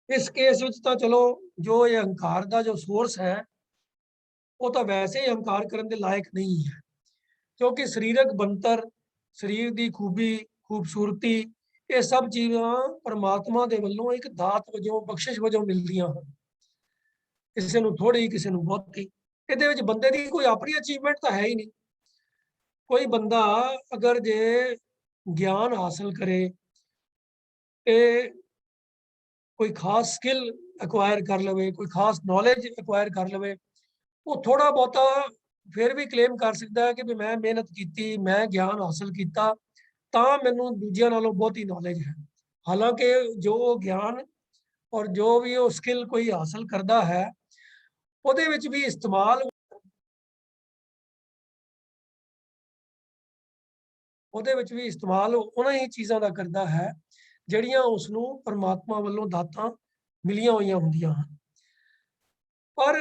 ਇਸ ਕੇਸ ਵਿੱਚ ਤਾਂ ਚਲੋ ਜੋ ਇਹ ਹੰਕਾਰ ਦਾ ਜੋ ਸੋਰਸ ਹੈ ਉਹ ਤਾਂ ਵੈਸੇ ਹੀ ਹੰਕਾਰ ਕਰਨ ਦੇ ਲਾਇਕ ਨਹੀਂ ਹੈ ਕਿਉਂਕਿ ਸਰੀਰਕ ਬਣਤਰ ਸਰੀਰ ਦੀ ਖੂਬੀ ਖੂਬਸੂਰਤੀ ਇਹ ਸਭ ਚੀਜ਼ਾਂ ਪਰਮਾਤਮਾ ਦੇ ਵੱਲੋਂ ਇੱਕ ਦਾਤ ਵਜੋਂ ਬਖਸ਼ਿਸ਼ ਵਜੋਂ ਮਿਲਦੀਆਂ ਹਨ। ਕਿਸੇ ਨੂੰ ਥੋੜੀ ਕਿਸੇ ਨੂੰ ਬਹੁਤੀ ਇਹਦੇ ਵਿੱਚ ਬੰਦੇ ਦੀ ਕੋਈ ਆਪਣੀ ਅਚੀਵਮੈਂਟ ਤਾਂ ਹੈ ਹੀ ਨਹੀਂ। कोई बंदा अगर जे ज्ञान हासिल करे ते कोई खास स्किल एक्वायर कर लवे, कोई खास नॉलेज एक्वायर कर लवे, वो थोड़ा बहुता फिर भी क्लेम कर सकता है कि भी मैं मेहनत की, मैं ज्ञान हासिल किया, ਤਾਂ ਮੈਨੂੰ ਦੂਜਿਆਂ ਨਾਲੋਂ ਬਹੁਤੀ ਨੌਲੇਜ ਹੈ। ਹਾਲਾਂਕਿ ਜੋ ਗਿਆਨ ਔਰ ਜੋ ਵੀ ਉਹ ਸਕਿੱਲ ਕੋਈ ਹਾਸਲ ਕਰਦਾ ਹੈ, ਉਹਦੇ ਵਿੱਚ ਵੀ ਇਸਤੇਮਾਲ ਉਹਨਾਂ ਹੀ ਚੀਜ਼ਾਂ ਦਾ ਕਰਦਾ ਹੈ ਜਿਹੜੀਆਂ ਉਸ ਨੂੰ ਪਰਮਾਤਮਾ ਵੱਲੋਂ ਦਾਤਾਂ ਮਿਲੀਆਂ ਹੋਈਆਂ ਹੁੰਦੀਆਂ ਹਨ। ਪਰ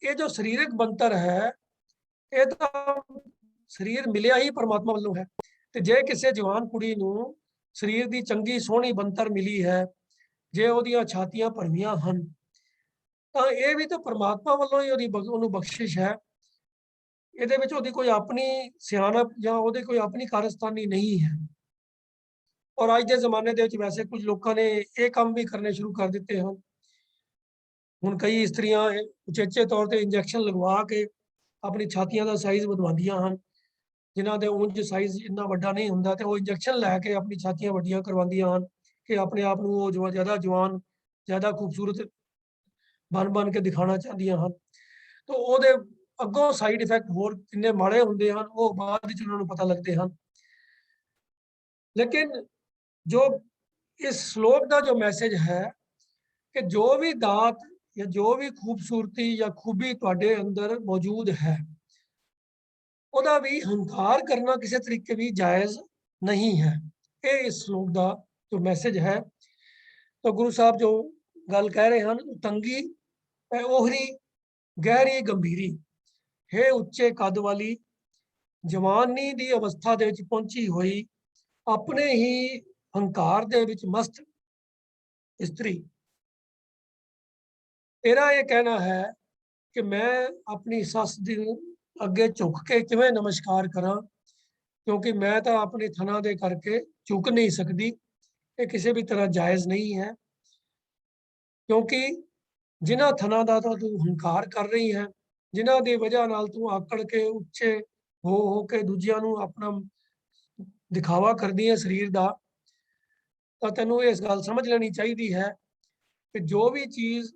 ਇਹ ਜੋ ਸਰੀਰਕ ਬਣਤਰ ਹੈ, ਇਹ ਤਾਂ ਸਰੀਰ ਮਿਲਿਆ ਹੀ ਪਰਮਾਤਮਾ ਵੱਲੋਂ ਹੈ। ਤੇ ਜੇ ਕਿਸੇ ਜਵਾਨ ਕੁੜੀ ਨੂੰ ਸਰੀਰ ਦੀ ਚੰਗੀ ਸੋਹਣੀ ਬਣਤਰ ਮਿਲੀ ਹੈ, ਜੇ ਉਹਦੀਆਂ ਛਾਤੀਆਂ ਭਰਵੀਆਂ ਹਨ, ਤਾਂ ਇਹ ਵੀ ਤਾਂ ਪਰਮਾਤਮਾ ਵੱਲੋਂ ਹੀ ਉਹਨੂੰ ਬਖਸ਼ਿਸ਼ ਹੈ। ਇਹਦੇ ਵਿੱਚ ਉਹਦੀ ਕੋਈ ਆਪਣੀ ਸਿਆਣਪ ਜਾਂ ਉਹਦੇ ਕੋਈ ਆਪਣੀ ਕਾਰਸਤਾਨੀ ਨਹੀਂ ਹੈ। ਔਰ ਅੱਜ ਦੇ ਜ਼ਮਾਨੇ ਦੇ ਵਿੱਚ ਵੈਸੇ ਕੁਝ ਲੋਕਾਂ ਨੇ ਇਹ ਕੰਮ ਵੀ ਕਰਨੇ ਸ਼ੁਰੂ ਕਰ ਦਿੱਤੇ ਹਨ। ਹੁਣ ਕਈ ਇਸਤਰੀਆਂ ਉਚੇਚੇ ਤੌਰ ਤੇ ਇੰਜੈਕਸ਼ਨ ਲਗਵਾ ਕੇ ਆਪਣੀ ਛਾਤੀਆਂ ਦਾ ਸਾਈਜ਼ ਵਧਵਾਉਂਦੀਆਂ ਹਨ, ਜਿਨ੍ਹਾਂ ਦੇ ਉਂਝ ਸਾਈਜ਼ ਇੰਨਾ ਵੱਡਾ ਨਹੀਂ ਹੁੰਦਾ, ਤੇ ਉਹ ਇੰਜੈਕਸ਼ਨ ਲੈ ਕੇ ਆਪਣੀ ਛਾਤੀਆਂ ਵੱਡੀਆਂ ਕਰਵਾਉਂਦੀਆਂ ਹਨ ਕਿ ਆਪਣੇ ਆਪ ਨੂੰ ਉਹ ਜ਼ਿਆਦਾ ਜਵਾਨ, ਜ਼ਿਆਦਾ ਖੂਬਸੂਰਤ ਬਣ ਕੇ ਦਿਖਾਣਾ ਚਾਹੁੰਦੀਆਂ ਹਨ। ਤਾਂ ਉਹਦੇ ਅੱਗੋਂ ਸਾਈਡ ਇਫੈਕਟ ਹੋਰ ਕਿੰਨੇ ਮਾੜੇ ਹੁੰਦੇ ਹਨ, ਉਹ ਬਾਅਦ ਵਿੱਚ ਉਹਨਾਂ ਨੂੰ ਪਤਾ ਲੱਗਦੇ ਹਨ। ਲੇਕਿਨ ਜੋ ਇਸ ਸ਼ਲੋਕ ਦਾ ਜੋ ਮੈਸੇਜ ਹੈ ਕਿ ਜੋ ਵੀ ਦਾਤ ਜਾਂ ਜੋ ਵੀ ਖੂਬਸੂਰਤੀ ਜਾਂ ਖੂਬੀ ਤੁਹਾਡੇ ਅੰਦਰ ਮੌਜੂਦ ਹੈ, ਉਹਦਾ ਵੀ ਹੰਕਾਰ ਕਰਨਾ ਕਿਸੇ ਤਰੀਕੇ ਵੀ ਜਾਇਜ਼ ਨਹੀਂ ਹੈ। ਇਹ ਇਸ ਸ਼ਲੋਕ ਦਾ ਜੋ ਮੈਸੇਜ ਹੈ। ਤਾਂ ਗੁਰੂ ਸਾਹਿਬ ਜੋ ਗੱਲ ਕਹਿ ਰਹੇ ਹਨ, ਤੰਗੀ ओहरी गहरी गंभीरी, हे उच्चे कद वाली जवानी दी अवस्था दे विच पहुंची हुई अपने ही हंकार दे विच मस्त स्त्री, तेरा ये कहना है कि मैं अपनी सस दी अगे झुक के किवें नमस्कार करा, क्योंकि मैं तो अपने थना दे करके झुक नहीं सकती। ये किसी भी तरह जायज़ नहीं है, क्योंकि जिन्हां थना दा तो तू हंकार कर रही है, जिन्हां दी वजह नाल तू आकड़ के उच्चे हो के दूजियां नू अपना दिखावा करदी है शरीर दा, तो तैनू इस गल समझ लेनी चाहिए है कि जो भी चीज़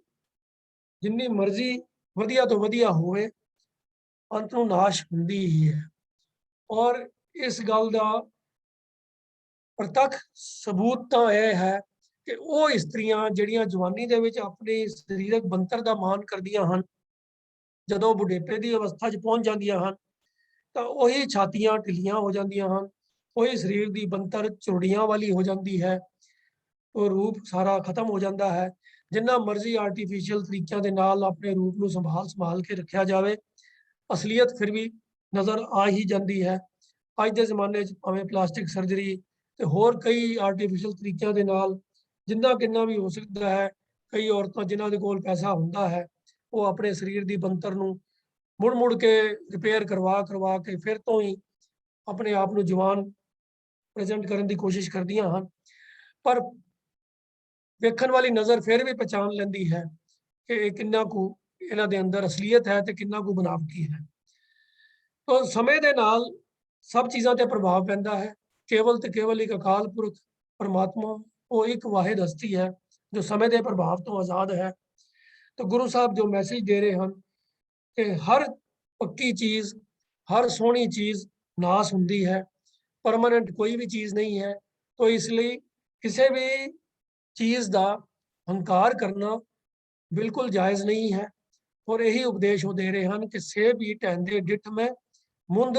जिन्नी मर्जी वधिया तो वधिया होवे, अंत नू नाश हुंदी ही है। और इस गल दा प्रतख सबूत तो यह है कि ਉਹ ਇਸਤਰੀਆਂ ਜਿਹੜੀਆਂ ਜਵਾਨੀ ਦੇ ਵਿੱਚ ਆਪਣੀ ਸਰੀਰਕ ਬਣਤਰ ਦਾ ਮਾਣ ਕਰਦੀਆਂ ਹਨ, ਜਦੋਂ ਬੁਢੇਪੇ ਦੀ ਅਵਸਥਾ 'ਚ ਪਹੁੰਚ ਜਾਂਦੀਆਂ ਹਨ, ਤਾਂ ਉਹੀ ਛਾਤੀਆਂ ਢਿੱਲੀਆਂ ਹੋ ਜਾਂਦੀਆਂ ਹਨ, ਉਹੀ ਸਰੀਰ ਦੀ ਬਣਤਰ ਝੁਰੜੀਆਂ ਵਾਲੀ ਹੋ ਜਾਂਦੀ ਹੈ, ਉਹ ਰੂਪ ਸਾਰਾ ਖਤਮ ਹੋ ਜਾਂਦਾ ਹੈ। ਜਿੰਨਾ ਮਰਜ਼ੀ ਆਰਟੀਫੀਸ਼ੀਅਲ ਤਰੀਕਿਆਂ ਦੇ ਨਾਲ ਆਪਣੇ ਰੂਪ ਨੂੰ ਸੰਭਾਲ ਕੇ ਰੱਖਿਆ ਜਾਵੇ, ਅਸਲੀਅਤ ਫਿਰ ਵੀ ਨਜ਼ਰ ਆ ਹੀ ਜਾਂਦੀ ਹੈ। ਅੱਜ ਦੇ ਜ਼ਮਾਨੇ 'ਚ ਭਾਵੇਂ ਪਲਾਸਟਿਕ ਸਰਜਰੀ ਤੇ ਹੋਰ ਕਈ ਆਰਟੀਫੀਸ਼ੀਅਲ ਤਰੀਕਿਆਂ ਦੇ ਨਾਲ ਜਿੰਨਾ ਕਿੰਨਾ ਵੀ ਹੋ ਸਕਦਾ ਹੈ, ਕਈ ਔਰਤਾਂ ਜਿਨ੍ਹਾਂ ਦੇ ਕੋਲ ਪੈਸਾ ਹੁੰਦਾ ਹੈ, ਉਹ ਆਪਣੇ ਸਰੀਰ ਦੀ ਬਣਤਰ ਨੂੰ ਮੁੜ ਕੇ ਰਿਪੇਅਰ ਕਰਵਾ ਕੇ ਫਿਰ ਤੋਂ ਹੀ ਆਪਣੇ ਆਪ ਨੂੰ ਜਵਾਨ ਪ੍ਰੈਜ਼ੈਂਟ ਕਰਨ ਦੀ ਕੋਸ਼ਿਸ਼ ਕਰਦੀਆਂ ਹਨ। ਪਰ ਵੇਖਣ ਵਾਲੀ ਨਜ਼ਰ ਫਿਰ ਵੀ ਪਛਾਣ ਲੈਂਦੀ ਹੈ ਕਿ ਇਹ ਕਿੰਨਾ ਕੁ ਇਹਨਾਂ ਦੇ ਅੰਦਰ ਅਸਲੀਅਤ ਹੈ ਤੇ ਕਿੰਨਾ ਕੁ ਬਨਾਵਟੀ ਹੈ। ਤਾਂ ਸਮੇਂ ਦੇ ਨਾਲ ਸਭ ਚੀਜ਼ਾਂ ਤੇ ਪ੍ਰਭਾਵ ਪੈਂਦਾ ਹੈ। ਕੇਵਲ ਤੇ ਕੇਵਲ ਇੱਕ ਅਕਾਲ ਪੁਰਖ परमात्मा वो एक वाहिद हस्ती है जो समय के प्रभाव तो आज़ाद है। तो गुरु साहब जो मैसेज दे रहे हैं कि हर पक्की चीज़, हर सोहनी चीज़ नाश होंदी है, परमानेंट कोई भी चीज़ नहीं है। तो इसलिए किसी भी चीज़ का हंकार करना बिल्कुल जायज़ नहीं है। और यही उपदेश वो दे रहे हैं कि सेब ही टहंदे डिठ में मुंद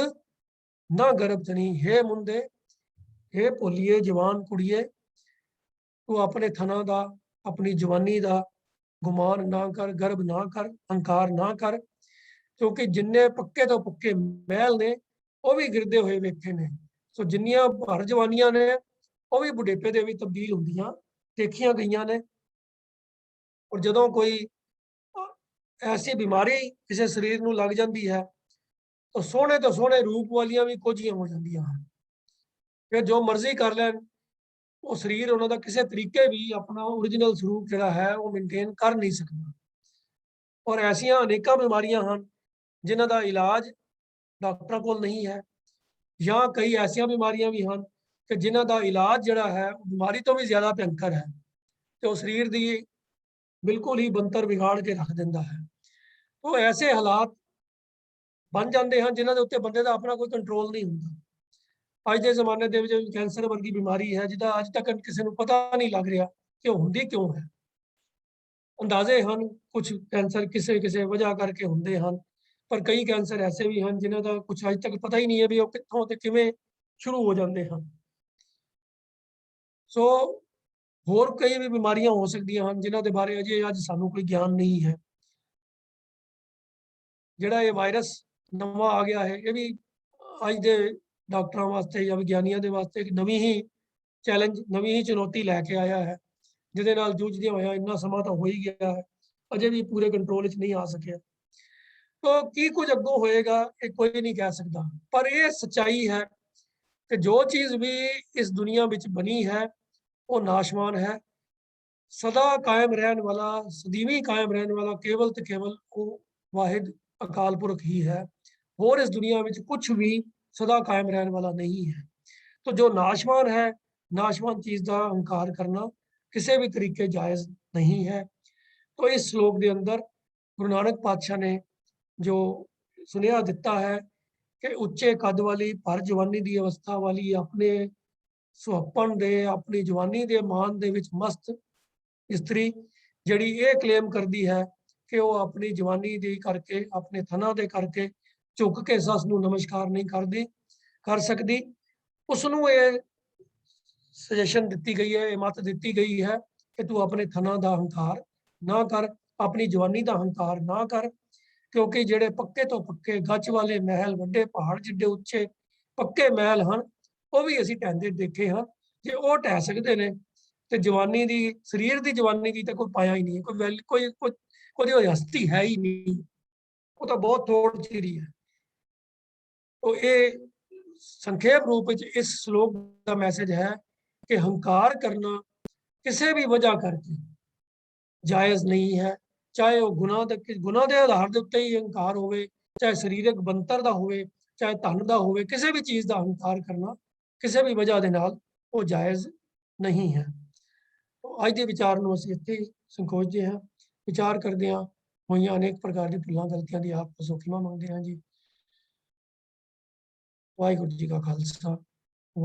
ना गर्भ तनी, हे मुंदे हे भोलिए जवान कुड़िए, तू अपने थना दा अपनी जवानी दा गुमान ना कर, गर्भ ना कर, हंकार ना कर, क्योंकि जिन्ने पक्के तो पक्के महल ने वो भी गिरदे हुए वेखे ने। सो जिन्नियां भर जवानियां ने वो भी बुढ़ेपे दे विच तब्दील हुंदियां देखियां गईयां ने। और जदों कोई ऐसी बीमारी किसी शरीर नूं लग जाती है तो सोहने रूप वालियां भी कोझियां हो जांदियां हन। फिर जो मर्जी कर लैन, वो शरीर उन्हों का किसी तरीके भी अपना ओरिजिनल स्वरूप जिहड़ा है वो मेनटेन कर नहीं सकता। और ऐसियां अनेक बीमारियां हैं जिन्हां दा इलाज डॉक्टरों को नहीं है, या कई ऐसिया बीमारियां भी हैं कि जिन्हां दा इलाज जिहड़ा है बीमारी तो भी ज़्यादा भयंकर है, तो शरीर की बिल्कुल ही ਬੰਤਰ ਵਿਗਾੜ ਕੇ ਰੱਖ ਦਿੰਦਾ ਹੈ। तो ऐसे हालात ਬਣ ਜਾਂਦੇ ਹਨ ਜਿਨ੍ਹਾਂ ਦੇ ਉੱਤੇ ਬੰਦੇ ਦਾ ਆਪਣਾ ਕੋਈ ਕੰਟਰੋਲ ਨਹੀਂ ਹੁੰਦਾ। ਅੱਜ ਦੇ ਜ਼ਮਾਨੇ ਦੇ ਵਿੱਚ ਕੈਂਸਰ ਵਰਗੀ ਬਿਮਾਰੀ ਹੈ ਜਿਹਦਾ ਅੱਜ ਤੱਕ ਕਿਸੇ ਨੂੰ ਪਤਾ ਨਹੀਂ ਲੱਗ ਰਿਹਾ ਕਿ ਉਹ ਹੁੰਦੀ ਕਿਉਂ ਹੈ। ਅੰਦਾਜ਼ੇ ਹਨ ਕੁਝ ਕੈਂਸਰ ਕਿਸੇ ਕਿਸੇ ਵਜ੍ਹਾ ਕਰਕੇ ਹੁੰਦੇ ਹਨ, ਪਰ ਕਈ ਕੈਂਸਰ ਐਸੇ ਵੀ ਹਨ ਜਿਨ੍ਹਾਂ ਦਾ ਕੁਝ ਅੱਜ ਤੱਕ ਪਤਾ ਹੀ ਨਹੀਂ ਹੈ ਵੀ ਉਹ ਕਿੱਥੋਂ ਤੇ ਕਿਵੇਂ ਸ਼ੁਰੂ ਹੋ ਜਾਂਦੇ ਹਨ। ਸੋ ਹੋਰ ਕਈ ਵੀ ਬਿਮਾਰੀਆਂ ਹੋ ਸਕਦੀਆਂ ਹਨ ਜਿਨ੍ਹਾਂ ਦੇ ਬਾਰੇ ਅਜੇ ਅੱਜ ਸਾਨੂੰ ਕੋਈ ਗਿਆਨ ਨਹੀਂ ਹੈ। ਜਿਹੜਾ ਇਹ ਵਾਇਰਸ ਨਵਾਂ ਆ ਗਿਆ ਹੈ ਇਹ ਵੀ ਅੱਜ ਦੇ ਡਾਕਟਰਾਂ ਵਾਸਤੇ ਜਾਂ ਵਿਗਿਆਨੀਆਂ ਦੇ ਵਾਸਤੇ ਇੱਕ ਨਵੀਂ ਹੀ ਚੈਲੰਜ, ਨਵੀਂ ਹੀ ਚੁਣੌਤੀ ਲੈ ਕੇ ਆਇਆ ਹੈ, ਜਿਹਦੇ ਨਾਲ ਜੂਝਦੇ ਹੋਇਆ ਇੰਨਾ ਸਮਾਂ ਤਾਂ ਹੋ ਹੀ ਗਿਆ ਹੈ, ਅਜੇ ਵੀ ਪੂਰੇ ਕੰਟਰੋਲ ਵਿੱਚ ਨਹੀਂ ਆ ਸਕਿਆ। ਤਾਂ ਕੀ ਕੁਝ ਅੱਗੋਂ ਹੋਏਗਾ ਇਹ ਕੋਈ ਨਹੀਂ ਕਹਿ ਸਕਦਾ, ਪਰ ਇਹ ਸੱਚਾਈ ਹੈ ਕਿ ਜੋ ਚੀਜ਼ ਵੀ ਇਸ ਦੁਨੀਆ ਵਿੱਚ ਬਣੀ ਹੈ ਉਹ ਨਾਸ਼ਵਾਨ ਹੈ। ਸਦਾ ਕਾਇਮ ਰਹਿਣ ਵਾਲਾ, ਸਦੀਵੀ ਕਾਇਮ ਰਹਿਣ ਵਾਲਾ ਕੇਵਲ ਤੇ ਕੇਵਲ ਉਹ ਵਾਹਿਦ ਅਕਾਲ ਪੁਰਖ ਹੀ ਹੈ। ਹੋਰ ਇਸ ਦੁਨੀਆ ਵਿੱਚ ਕੁਝ ਵੀ ਸਦਾ ਕਾਇਮ ਰਹਿਣ ਵਾਲਾ ਨਹੀਂ ਹੈ। तो जो नाशवान है, नाशवान चीज़ का हंकार करना किसी भी तरीके जायज़ नहीं है। तो इस श्लोक के अंदर गुरु नानक पातशाह ने जो सुनेहा दिता है कि उच्चे कद वाली भर जवानी की अवस्था वाली अपने सुहप्पन दे अपनी जवानी के मान दे विच मस्त इस्त्री जिहड़ी ये क्लेम करती है कि वो अपनी जवानी दी करके अपने थना दे करके झुक के सस नूं नमस्कार नहीं करती कर सकती, उसनों ये सजेशन दी गई है, मत दी गई है कि तू अपने थना का हंकार ना कर, अपनी जवानी का हंकार ना कर, क्योंकि जेडे पक्के तो पक्के गच वाले महल, वड्डे पहाड़ जिड्डे उच्चे पक्के महल हैं वो भी असीं ढहंदे देखे हैं। जे वो ढह सकते हैं तो जवानी की, शरीर की जवानी की तो कोई पाया ही नहीं, कोई वैल्यू कोई हस्ती है ही नहीं, वो तो बहुत थोड़ी चिर ही है। तो ये संखेप रूप में इस श्लोक का मैसेज है कि हंकार करना किसी भी वजह करके जायज़ नहीं है, चाहे वो गुनाह के आधार के उत्ते ही हंकार होवे, चाहे शरीरक बनतर का होवे, चाहे धन का होवे, किसी भी चीज़ का हंकार करना किसी भी वजह के नाल वो जायज़ नहीं है। तो अज के विचार नूं असीं इत्थे ही संकोचदे हां। विचार करदिआं होईआं अनेक प्रकार की भुलां गलतियां दी आप तो सौखीमा मंगदे हां जी। वाहिगुरू जी का खालसा